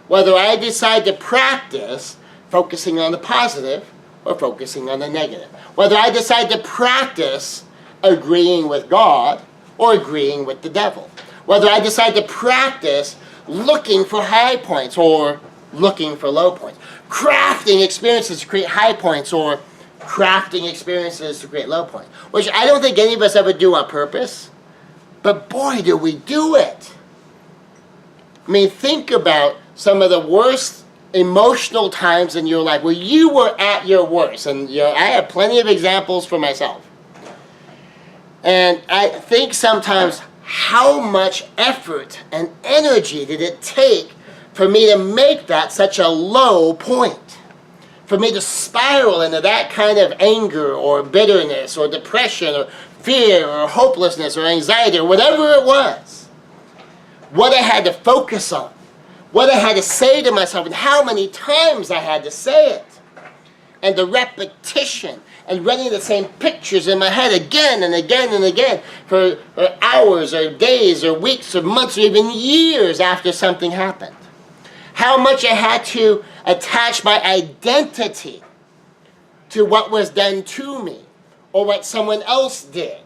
Whether I decide to practice focusing on the positive or focusing on the negative. Whether I decide to practice agreeing with God or agreeing with the devil. Whether I decide to practice looking for high points or looking for low points. Crafting experiences to create high points or crafting experiences to create low points. Which I don't think any of us ever do on purpose. But boy, do we do it. I mean, think about some of the worst emotional times in your life where you were at your worst. And I have plenty of examples for myself. And I think sometimes how much effort and energy did it take for me to make that such a low point? For me to spiral into that kind of anger or bitterness or depression or fear or hopelessness or anxiety or whatever it was. What I had to focus on. What I had to say to myself and how many times I had to say it. And the repetition and running the same pictures in my head again and again and again for hours or days or weeks or months or even years after something happened. How much I had to attach my identity to what was done to me or what someone else did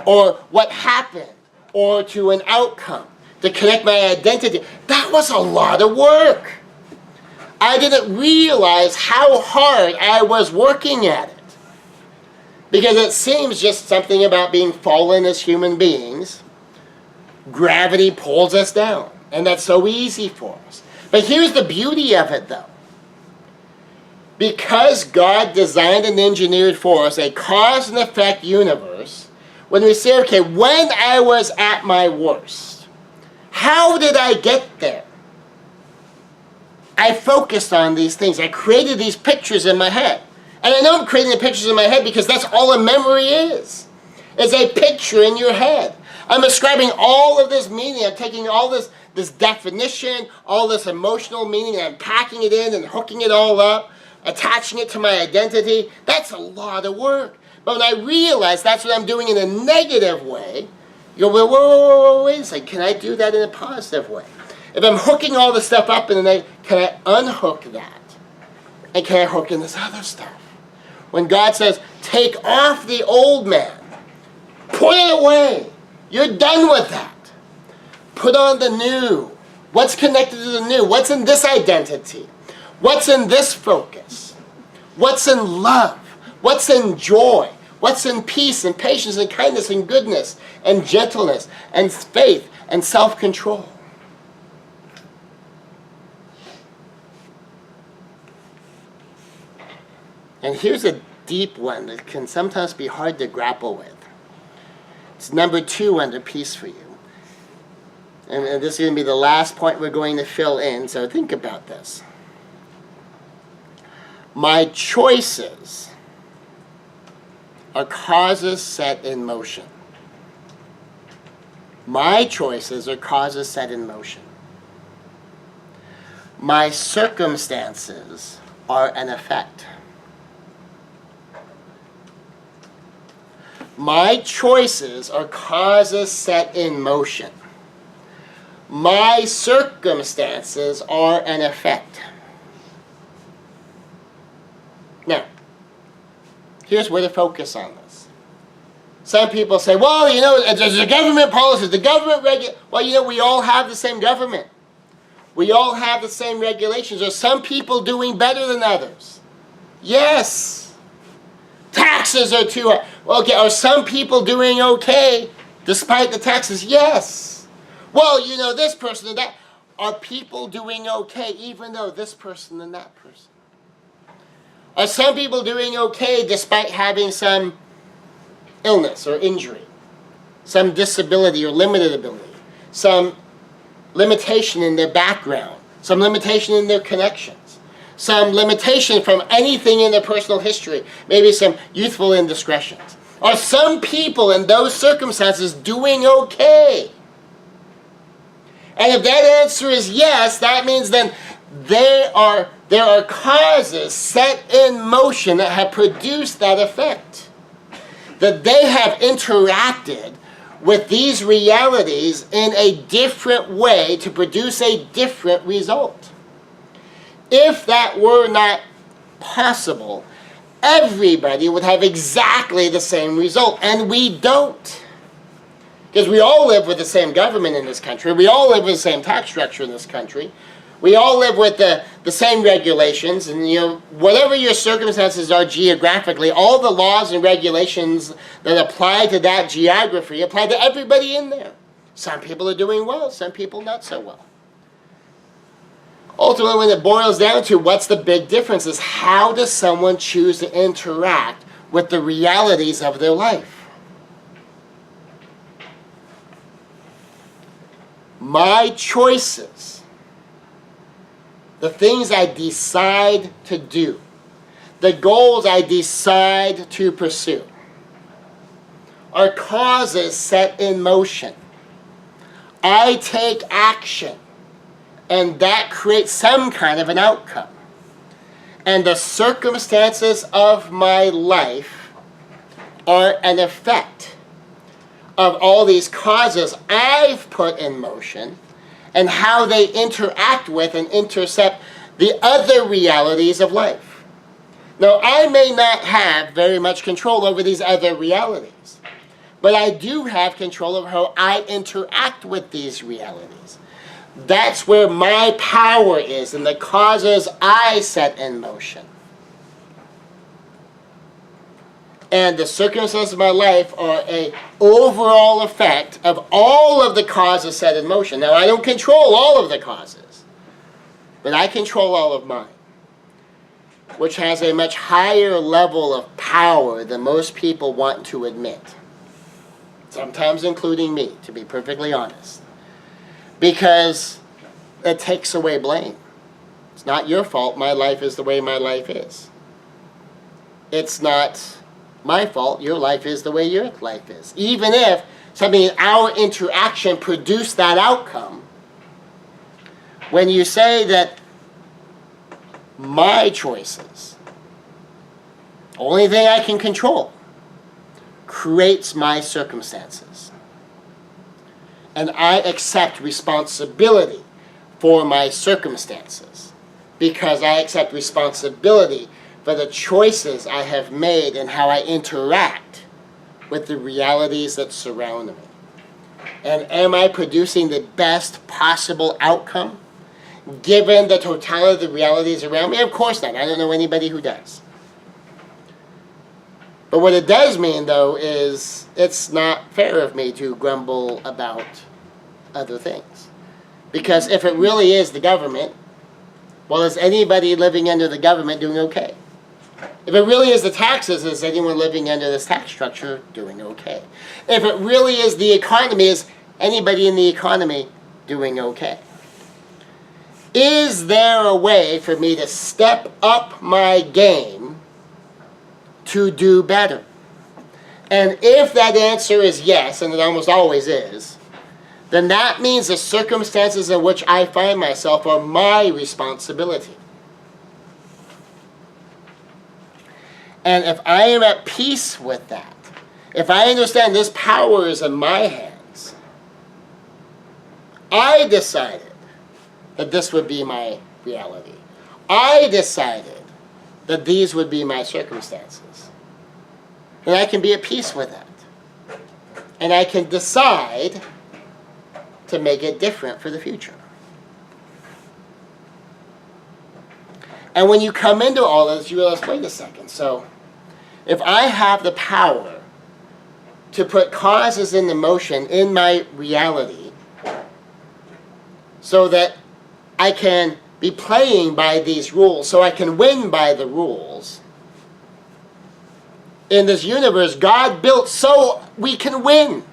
or what happened or to an outcome to connect my identity. That was a lot of work. I didn't realize how hard I was working at it. Because it seems just something about being fallen as human beings. Gravity pulls us down. And that's so easy for us. But here's the beauty of it, though. Because God designed and engineered for us a cause and effect universe, when we say, okay, when I was at my worst, how did I get there? I focused on these things. I created these pictures in my head. And I know I'm creating the pictures in my head because that's all a memory is. It's a picture in your head. I'm ascribing all of this meaning. I'm taking all this definition, all this emotional meaning, and I'm packing it in and hooking it all up, attaching it to my identity. That's a lot of work. But when I realize that's what I'm doing in a negative way, you go, whoa, wait a second. Can I do that in a positive way? If I'm hooking all this stuff up in the negative, can I unhook that? And can I hook in this other stuff? When God says, take off the old man, put it away. You're done with that. Put on the new. What's connected to the new? What's in this identity? What's in this focus? What's in love? What's in joy? What's in peace and patience and kindness and goodness and gentleness and faith and self-control? And here's a deep one that can sometimes be hard to grapple with. It's number 2 under peace for you. And this is going to be the last point we're going to fill in, so think about this. My choices are causes set in motion. My choices are causes set in motion. My circumstances are an effect. My choices are causes set in motion. My circumstances are an effect. Now, here's where to focus on this. Some people say, well, you know, there's the government policies, the government well, you know, we all have the same government. We all have the same regulations. Are some people doing better than others? Yes. Taxes are too high. Well, okay, are some people doing okay despite the taxes? Yes. Well, you know, this person and that. Are people doing okay even though this person and that person? Are some people doing okay despite having some illness or injury, some disability or limited ability, some limitation in their background, some limitation in their connections? Some limitation from anything in their personal history, maybe some youthful indiscretions. Are some people in those circumstances doing okay? And if that answer is yes, that means then there are causes set in motion that have produced that effect. That they have interacted with these realities in a different way to produce a different result. If that were not possible, everybody would have exactly the same result, and we don't. Because we all live with the same government in this country. We all live with the same tax structure in this country. We all live with the same regulations, and you know, whatever your circumstances are geographically, all the laws and regulations that apply to that geography apply to everybody in there. Some people are doing well, some people not so well. Ultimately, when it boils down to what's the big difference is how does someone choose to interact with the realities of their life? My choices, the things I decide to do, the goals I decide to pursue, are causes set in motion. I take action. And that creates some kind of an outcome. And the circumstances of my life are an effect of all these causes I've put in motion and how they interact with and intercept the other realities of life. Now, I may not have very much control over these other realities, But I do have control of how I interact with these realities. That's where my power is, and the causes I set in motion. And the circumstances of my life are an overall effect of all of the causes set in motion. Now, I don't control all of the causes, but I control all of mine, which has a much higher level of power than most people want to admit. Sometimes including me, to be perfectly honest. Because it takes away blame. It's not your fault. My life is the way my life is. It's not my fault. Your life is the way your life is. Even if something in our interaction produced that outcome, when you say that my choices, only thing I can control, creates my circumstances, and I accept responsibility for my circumstances because I accept responsibility for the choices I have made and how I interact with the realities that surround me. And am I producing the best possible outcome given the totality of the realities around me? Of course not. I don't know anybody who does. But what it does mean, though, is it's not fair of me to grumble about other things. Because if it really is the government, well, is anybody living under the government doing okay? If it really is the taxes, is anyone living under this tax structure doing okay? If it really is the economy, is anybody in the economy doing okay? Is there a way for me to step up my game to do better? And if that answer is yes, and it almost always is, then that means the circumstances in which I find myself are my responsibility. And if I am at peace with that, if I understand this power is in my hands, I decided that this would be my reality. I decided that these would be my circumstances. And I can be at peace with that. And I can decide to make it different for the future. And when you come into all this, you realize, wait a second, so if I have the power to put causes into motion in my reality so that I can be playing by these rules, so I can win by the rules, in this universe God built so we can win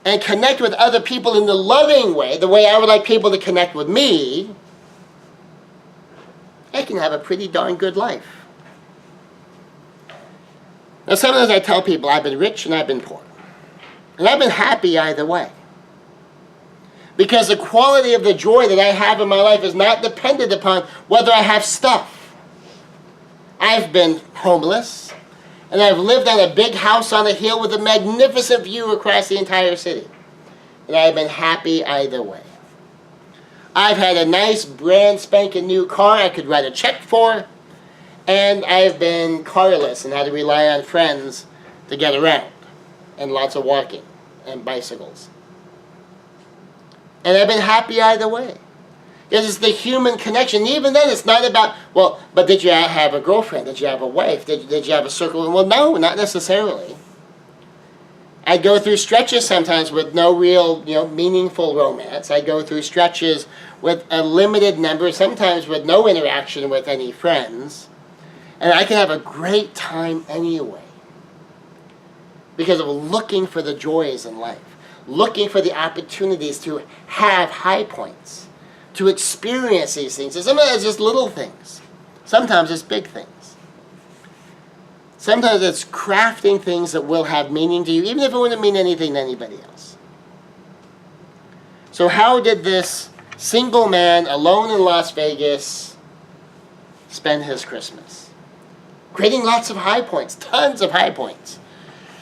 and connect with other people in the loving way, the way I would like people to connect with me, I can have a pretty darn good life. Now sometimes I tell people I've been rich and I've been poor. And I've been happy either way. Because the quality of the joy that I have in my life is not dependent upon whether I have stuff. I've been homeless, and I've lived on a big house on a hill with a magnificent view across the entire city. And I've been happy either way. I've had a nice brand spanking new car I could write a check for, and I've been carless and had to rely on friends to get around, and lots of walking and bicycles. And I've been happy either way. Because it's the human connection. Even then, it's not about, well, but did you have a girlfriend? Did you have a wife? Did you have a circle? Well, no, not necessarily. I go through stretches sometimes with no real, meaningful romance. I go through stretches with a limited number, sometimes with no interaction with any friends. And I can have a great time anyway. Because of looking for the joys in life. Looking for the opportunities to have high points. To experience these things. And sometimes it's just little things. Sometimes it's big things. Sometimes it's crafting things that will have meaning to you, even if it wouldn't mean anything to anybody else. So how did this single man alone in Las Vegas spend his Christmas? Creating lots of high points, tons of high points.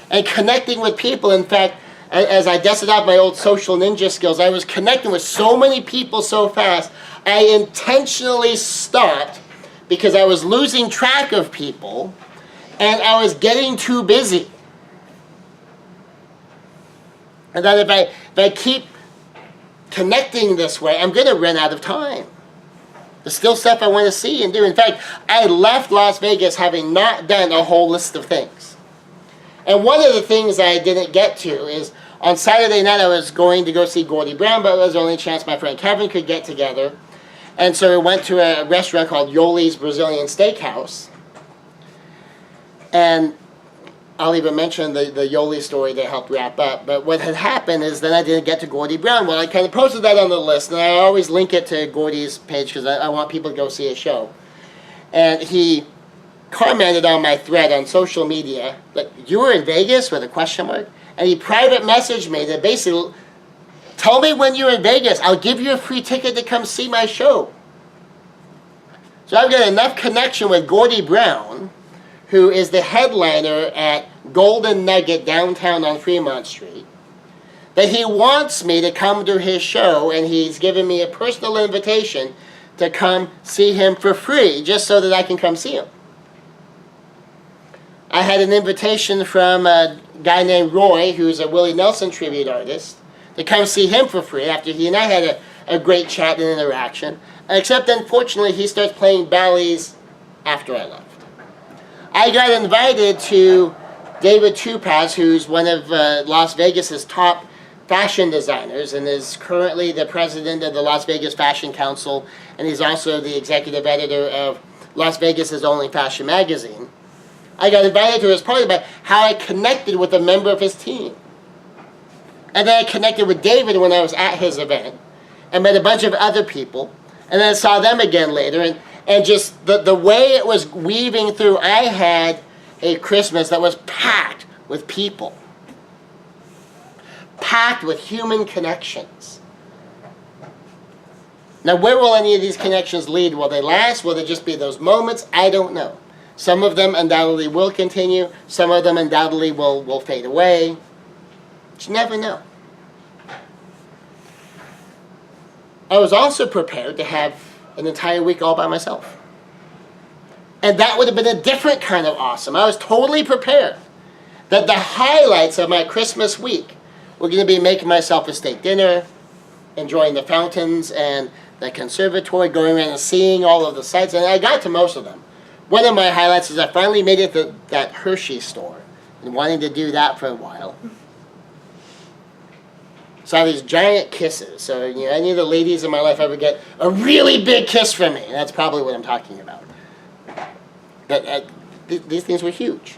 And connecting with people. In fact, as I dusted out my old social ninja skills, I was connecting with so many people so fast, I intentionally stopped because I was losing track of people, And I was getting too busy. And that if I keep connecting this way, I'm going to run out of time. There's still stuff I want to see and do. In fact, I left Las Vegas having not done a whole list of things. And one of the things I didn't get to is on Saturday night I was going to go see Gordie Brown, but it was the only chance my friend Kevin could get together. And so we went to a restaurant called Yoli's Brazilian Steakhouse. And I'll even mention the Yoli story that helped wrap up. But what had happened is then I didn't get to Gordie Brown. Well, I kind of posted that on the list, and I always link it to Gordie's page because I want people to go see a show. And he commented on my thread on social media, like, "You were in Vegas?" with a question mark. And he private messaged me that basically, "Tell me when you're in Vegas. I'll give you a free ticket to come see my show." So I've got enough connection with Gordie Brown, who is the headliner at Golden Nugget downtown on Fremont Street, that he wants me to come to his show, and he's given me a personal invitation to come see him for free, just so that I can come see him. I had an invitation from a guy named Roy, who's a Willie Nelson tribute artist, to come see him for free after he and I had a great chat and interaction, except unfortunately he starts playing Bally's after I left. I got invited to David Tupaz, who's one of Las Vegas's top fashion designers and is currently the president of the Las Vegas Fashion Council, and he's also the executive editor of Las Vegas's only fashion magazine. I got invited to his party about how I connected with a member of his team. And then I connected with David when I was at his event, and met a bunch of other people, and then I saw them again later, and just the way it was weaving through, I had a Christmas that was packed with people. Packed with human connections. Now, where will any of these connections lead? Will they last? Will they just be those moments? I don't know. Some of them undoubtedly will continue. Some of them undoubtedly will fade away. But you never know. I was also prepared to have an entire week all by myself. And that would have been a different kind of awesome. I was totally prepared that the highlights of my Christmas week were going to be making myself a steak dinner, enjoying the fountains and the conservatory, going around and seeing all of the sights, and I got to most of them. One of my highlights is I finally made it to that Hershey store, and wanting to do that for a while. Saw these giant kisses. So, any of the ladies in my life ever get a really big kiss from me. That's probably what I'm talking about. But these things were huge.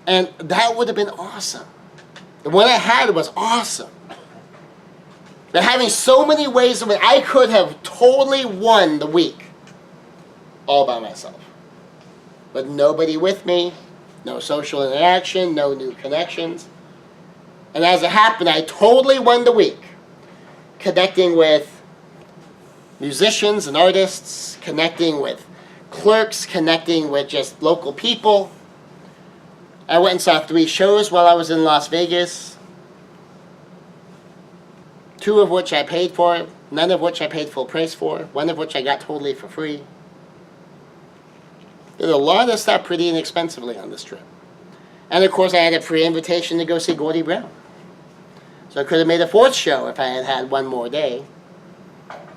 And that would have been awesome. The one I had was awesome. But having so many ways of it, I could have totally won the week all by myself. But nobody with me. No social interaction, no new connections. And as it happened, I totally won the week, connecting with musicians and artists, connecting with clerks, connecting with just local people. I went and saw 3 shows while I was in Las Vegas, 2 of which I paid for, none of which I paid full price for, 1 of which I got totally for free. Did a lot of stuff pretty inexpensively on this trip. And of course I had a free invitation to go see Gordie Brown. So I could have made a 4th show if I had had 1 more day.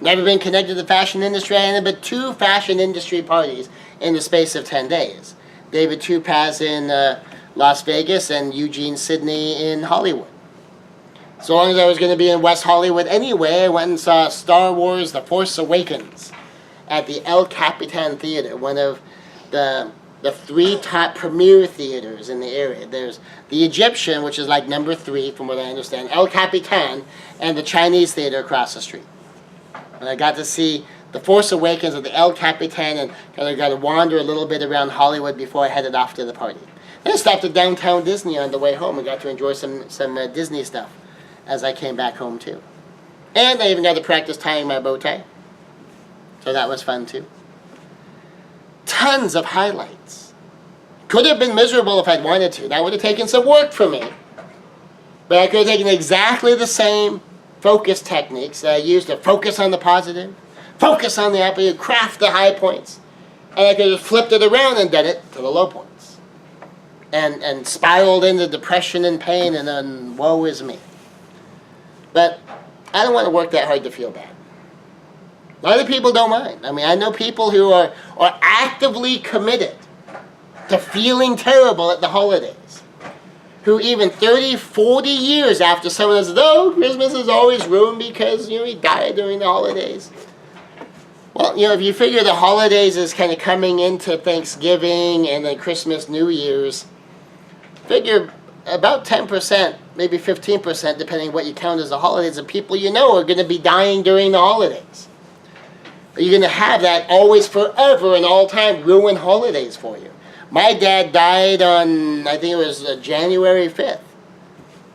Never been connected to the fashion industry. I had but 2 fashion industry parties in the space of 10 days. David Tupaz in Las Vegas and Eugene Sidney in Hollywood. So long as I was going to be in West Hollywood anyway, I went and saw Star Wars The Force Awakens at the El Capitan Theater, one of the 3 top premiere theaters in the area. There's the Egyptian, which is like number 3 from what I understand, El Capitan, and the Chinese theater across the street. And I got to see The Force Awakens at the El Capitan and kind of got to wander a little bit around Hollywood before I headed off to the party. Then I stopped at downtown Disney on the way home and got to enjoy some Disney stuff as I came back home too. And I even got to practice tying my bow tie. So that was fun too. Tons of highlights. Could have been miserable if I'd wanted to. That would have taken some work for me. But I could have taken exactly the same focus techniques that I used to focus on the positive, focus on the opposite, craft the high points, And I could have flipped it around and done it to the low points. And spiraled into depression and pain, and then woe is me. But I don't want to work that hard to feel bad. Other people don't mind. I mean, I know people who are actively committed to feeling terrible at the holidays. Who even 30, 40 years after someone says, oh, Christmas is always ruined because, he died during the holidays. Well, if you figure the holidays is kind of coming into Thanksgiving and then Christmas, New Year's, figure about 10%, maybe 15%, depending what you count as the holidays, of people are going to be dying during the holidays. You're going to have that always, forever, and all time ruin holidays for you. My dad died on, I think it was January 5th.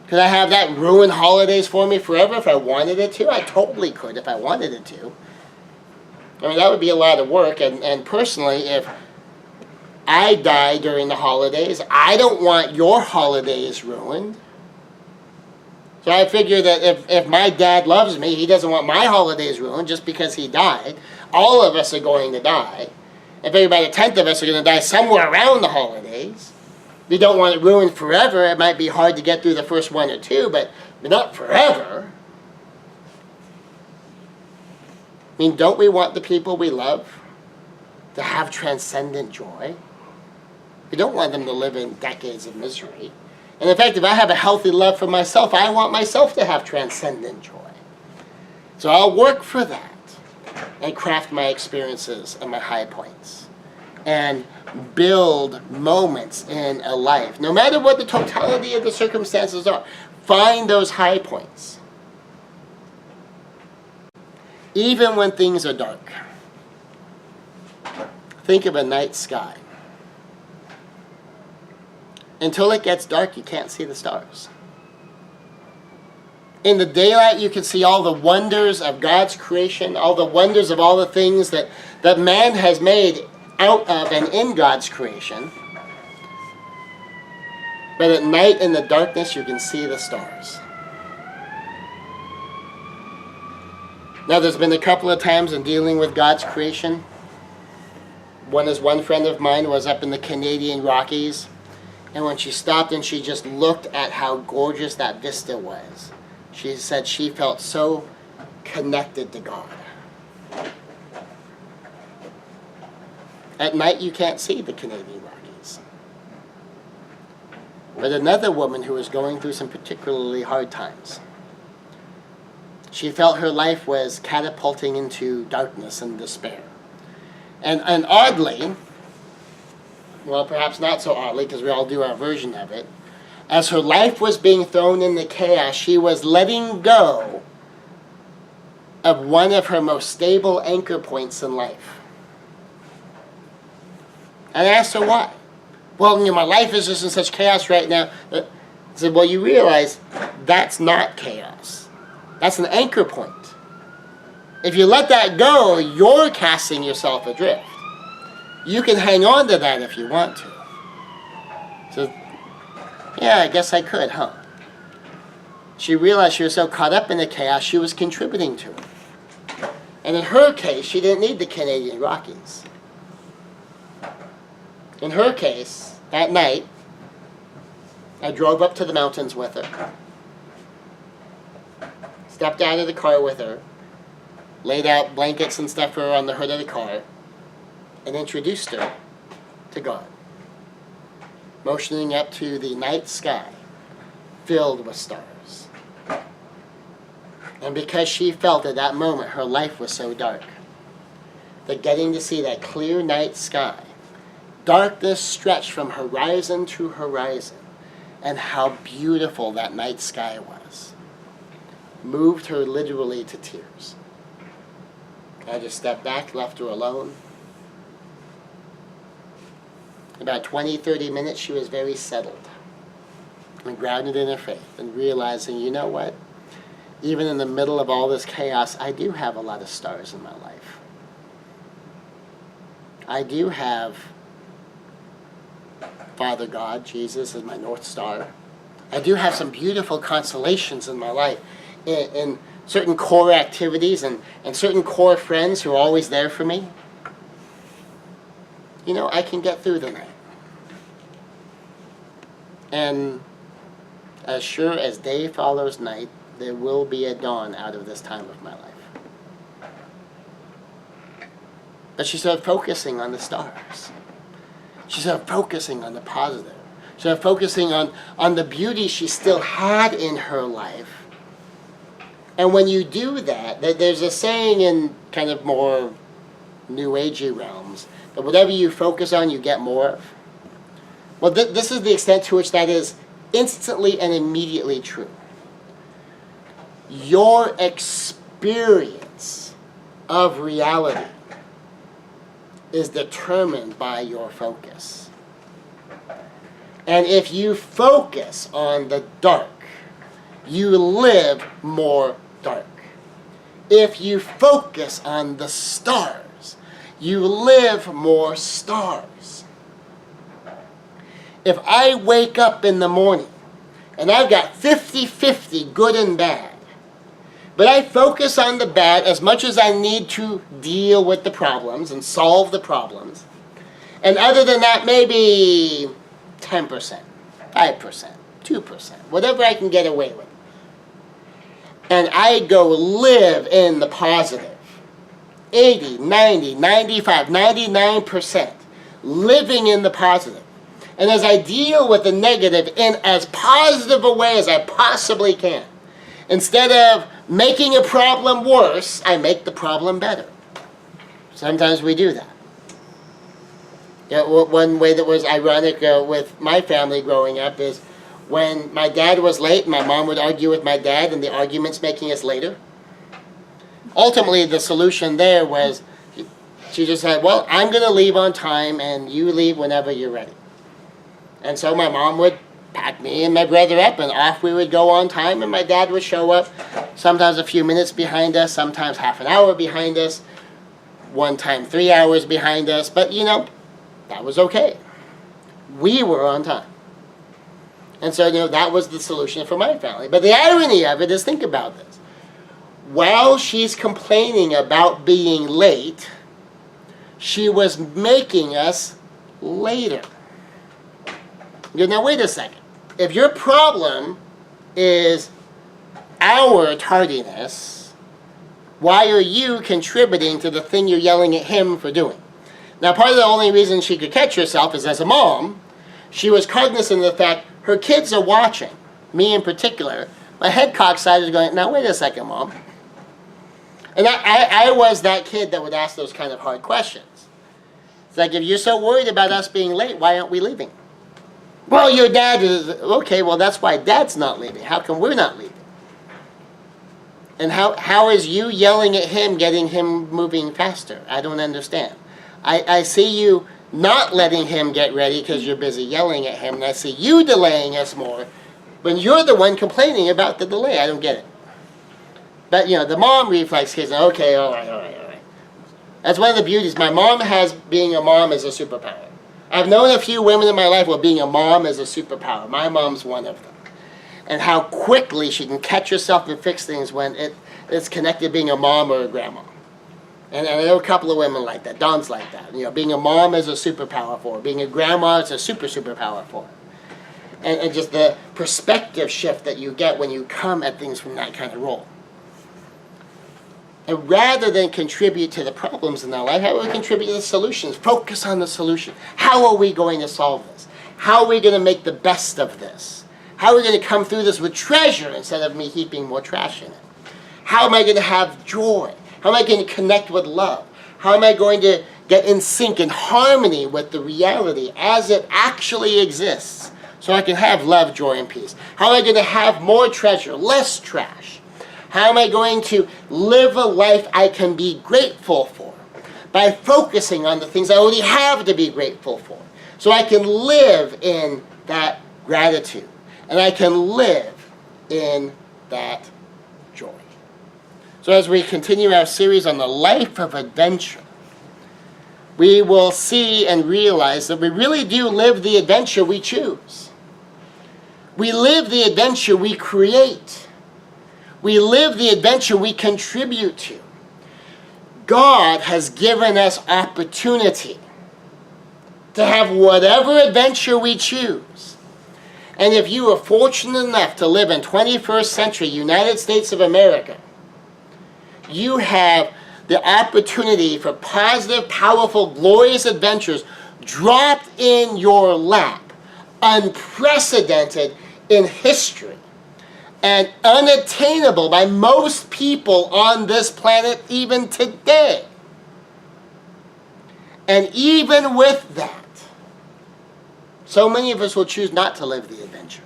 Could I have that ruin holidays for me forever if I wanted it to? I totally could if I wanted it to. I mean, that would be a lot of work, and personally, if I die during the holidays, I don't want your holidays ruined. So I figure that if my dad loves me, he doesn't want my holidays ruined just because he died. All of us are going to die. If everybody, a tenth of us are going to die somewhere around the holidays. We don't want it ruined forever. It might be hard to get through the first one or two, but not forever. I mean, don't we want the people we love to have transcendent joy? We don't want them to live in decades of misery. And in fact, if I have a healthy love for myself, I want myself to have transcendent joy. So I'll work for that and craft my experiences and my high points and build moments in a life. No matter what the totality of the circumstances are, find those high points. Even when things are dark, think of a night sky. Until it gets dark, you can't see the stars. In the daylight, you can see all the wonders of God's creation, all the wonders of all the things that man has made out of and in God's creation. But at night, in the darkness, you can see the stars. Now, there's been a couple of times in dealing with God's creation. One friend of mine was up in the Canadian Rockies, and when she stopped and she just looked at how gorgeous that vista was, she said she felt so connected to God. At night, you can't see the Canadian Rockies. But another woman who was going through some particularly hard times, she felt her life was catapulting into darkness and despair. And oddly, well, perhaps not so oddly, because we all do our version of it, as her life was being thrown into chaos, she was letting go of one of her most stable anchor points in life. And I asked her why. Well, my life is just in such chaos right now. I said, well, you realize that's not chaos. That's an anchor point. If you let that go, you're casting yourself adrift. You can hang on to that if you want to. So, yeah, I guess I could, huh? She realized she was so caught up in the chaos, she was contributing to it. And in her case, she didn't need the Canadian Rockies. In her case, that night, I drove up to the mountains with her, stepped out of the car with her, laid out blankets and stuff for her on the hood of the car, and introduced her to God, motioning up to the night sky filled with stars. And because she felt at that moment her life was so dark, that getting to see that clear night sky, darkness stretched from horizon to horizon, and how beautiful that night sky was, moved her literally to tears. I just stepped back, left her alone. About 20, 30 minutes, she was very settled and grounded in her faith and realizing, you know what? Even in the middle of all this chaos, I do have a lot of stars in my life. I do have Father God, Jesus, as my North Star. I do have some beautiful consolations in my life in certain core activities and certain core friends who are always there for me. I can get through the night. And as sure as day follows night, there will be a dawn out of this time of my life. But she started focusing on the stars. She started focusing on the positive. She started focusing on the beauty she still had in her life. And when you do that, there's a saying in kind of more New Agey realms, that whatever you focus on, you get more of. Well, this is the extent to which that is instantly and immediately true. Your experience of reality is determined by your focus. And if you focus on the dark, you live more dark. If you focus on the stars, you live more stars. If I wake up in the morning and I've got 50-50 good and bad, but I focus on the bad as much as I need to deal with the problems and solve the problems, and other than that, maybe 10%, 5%, 2%, whatever I can get away with, and I go live in the positive, 80, 90, 95, 99%, living in the positive. And as I deal with the negative in as positive a way as I possibly can, instead of making a problem worse, I make the problem better. Sometimes we do that. One way that was ironic with my family growing up is when my dad was late, my mom would argue with my dad, and the argument's making us later. Ultimately, the solution there was she just said, well, I'm going to leave on time, and you leave whenever you're ready. And so my mom would pack me and my brother up, and off we would go on time, and my dad would show up, sometimes a few minutes behind us, sometimes half an hour behind us, one time 3 hours behind us, but that was okay. We were on time. And so, that was the solution for my family. But the irony of it is, think about this. While she's complaining about being late, she was making us later. Now, wait a second. If your problem is our tardiness, why are you contributing to the thing you're yelling at him for doing? Now, part of the only reason she could catch herself is as a mom, she was cognizant of the fact her kids are watching, me in particular. My head cocksided going, now, wait a second, Mom. And I was that kid that would ask those kind of hard questions. It's like, if you're so worried about us being late, why aren't we leaving? Well, your dad is, okay, well, that's why Dad's not leaving. How come we're not leaving? And how is you yelling at him getting him moving faster? I don't understand. I see you not letting him get ready because you're busy yelling at him, and I see you delaying us more when you're the one complaining about the delay. I don't get it. But, the mom reflex kids, okay, all right. That's one of the beauties. My mom has being a mom as a superpower. I've known a few women in my life where being a mom is a superpower. My mom's one of them. And how quickly she can catch herself and fix things when it's connected to being a mom or a grandma. And I know a couple of women like that. Dawn's like that. Being a mom is a superpower for her. Being a grandma is a superpower for her. And just the perspective shift that you get when you come at things from that kind of role. And rather than contribute to the problems in our life, how do we contribute to the solutions? Focus on the solution. How are we going to solve this? How are we going to make the best of this? How are we going to come through this with treasure instead of me heaping more trash in it? How am I going to have joy? How am I going to connect with love? How am I going to get in sync and harmony with the reality as it actually exists so I can have love, joy, and peace? How am I going to have more treasure, less trash? How am I going to live a life I can be grateful for? By focusing on the things I already have to be grateful for. So I can live in that gratitude. And I can live in that joy. So as we continue our series on the life of adventure, we will see and realize that we really do live the adventure we choose. We live the adventure we create. We live the adventure we contribute to. God has given us opportunity to have whatever adventure we choose. And if you are fortunate enough to live in 21st century United States of America, you have the opportunity for positive, powerful, glorious adventures dropped in your lap, unprecedented in history, and unattainable by most people on this planet even today. And even with that, so many of us will choose not to live the adventure.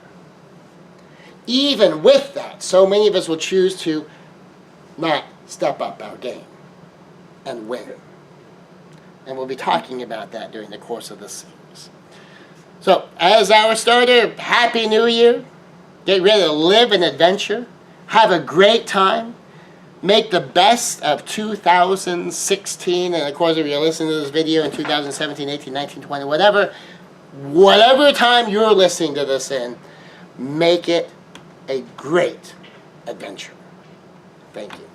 Even with that, so many of us will choose to not step up our game and win. And we'll be talking about that during the course of this series. So, as our starter, Happy New Year. Get ready to live an adventure. Have a great time. Make the best of 2016. And of course, if you're listening to this video in 2017, 18, 19, 20, whatever time you're listening to this in, make it a great adventure. Thank you.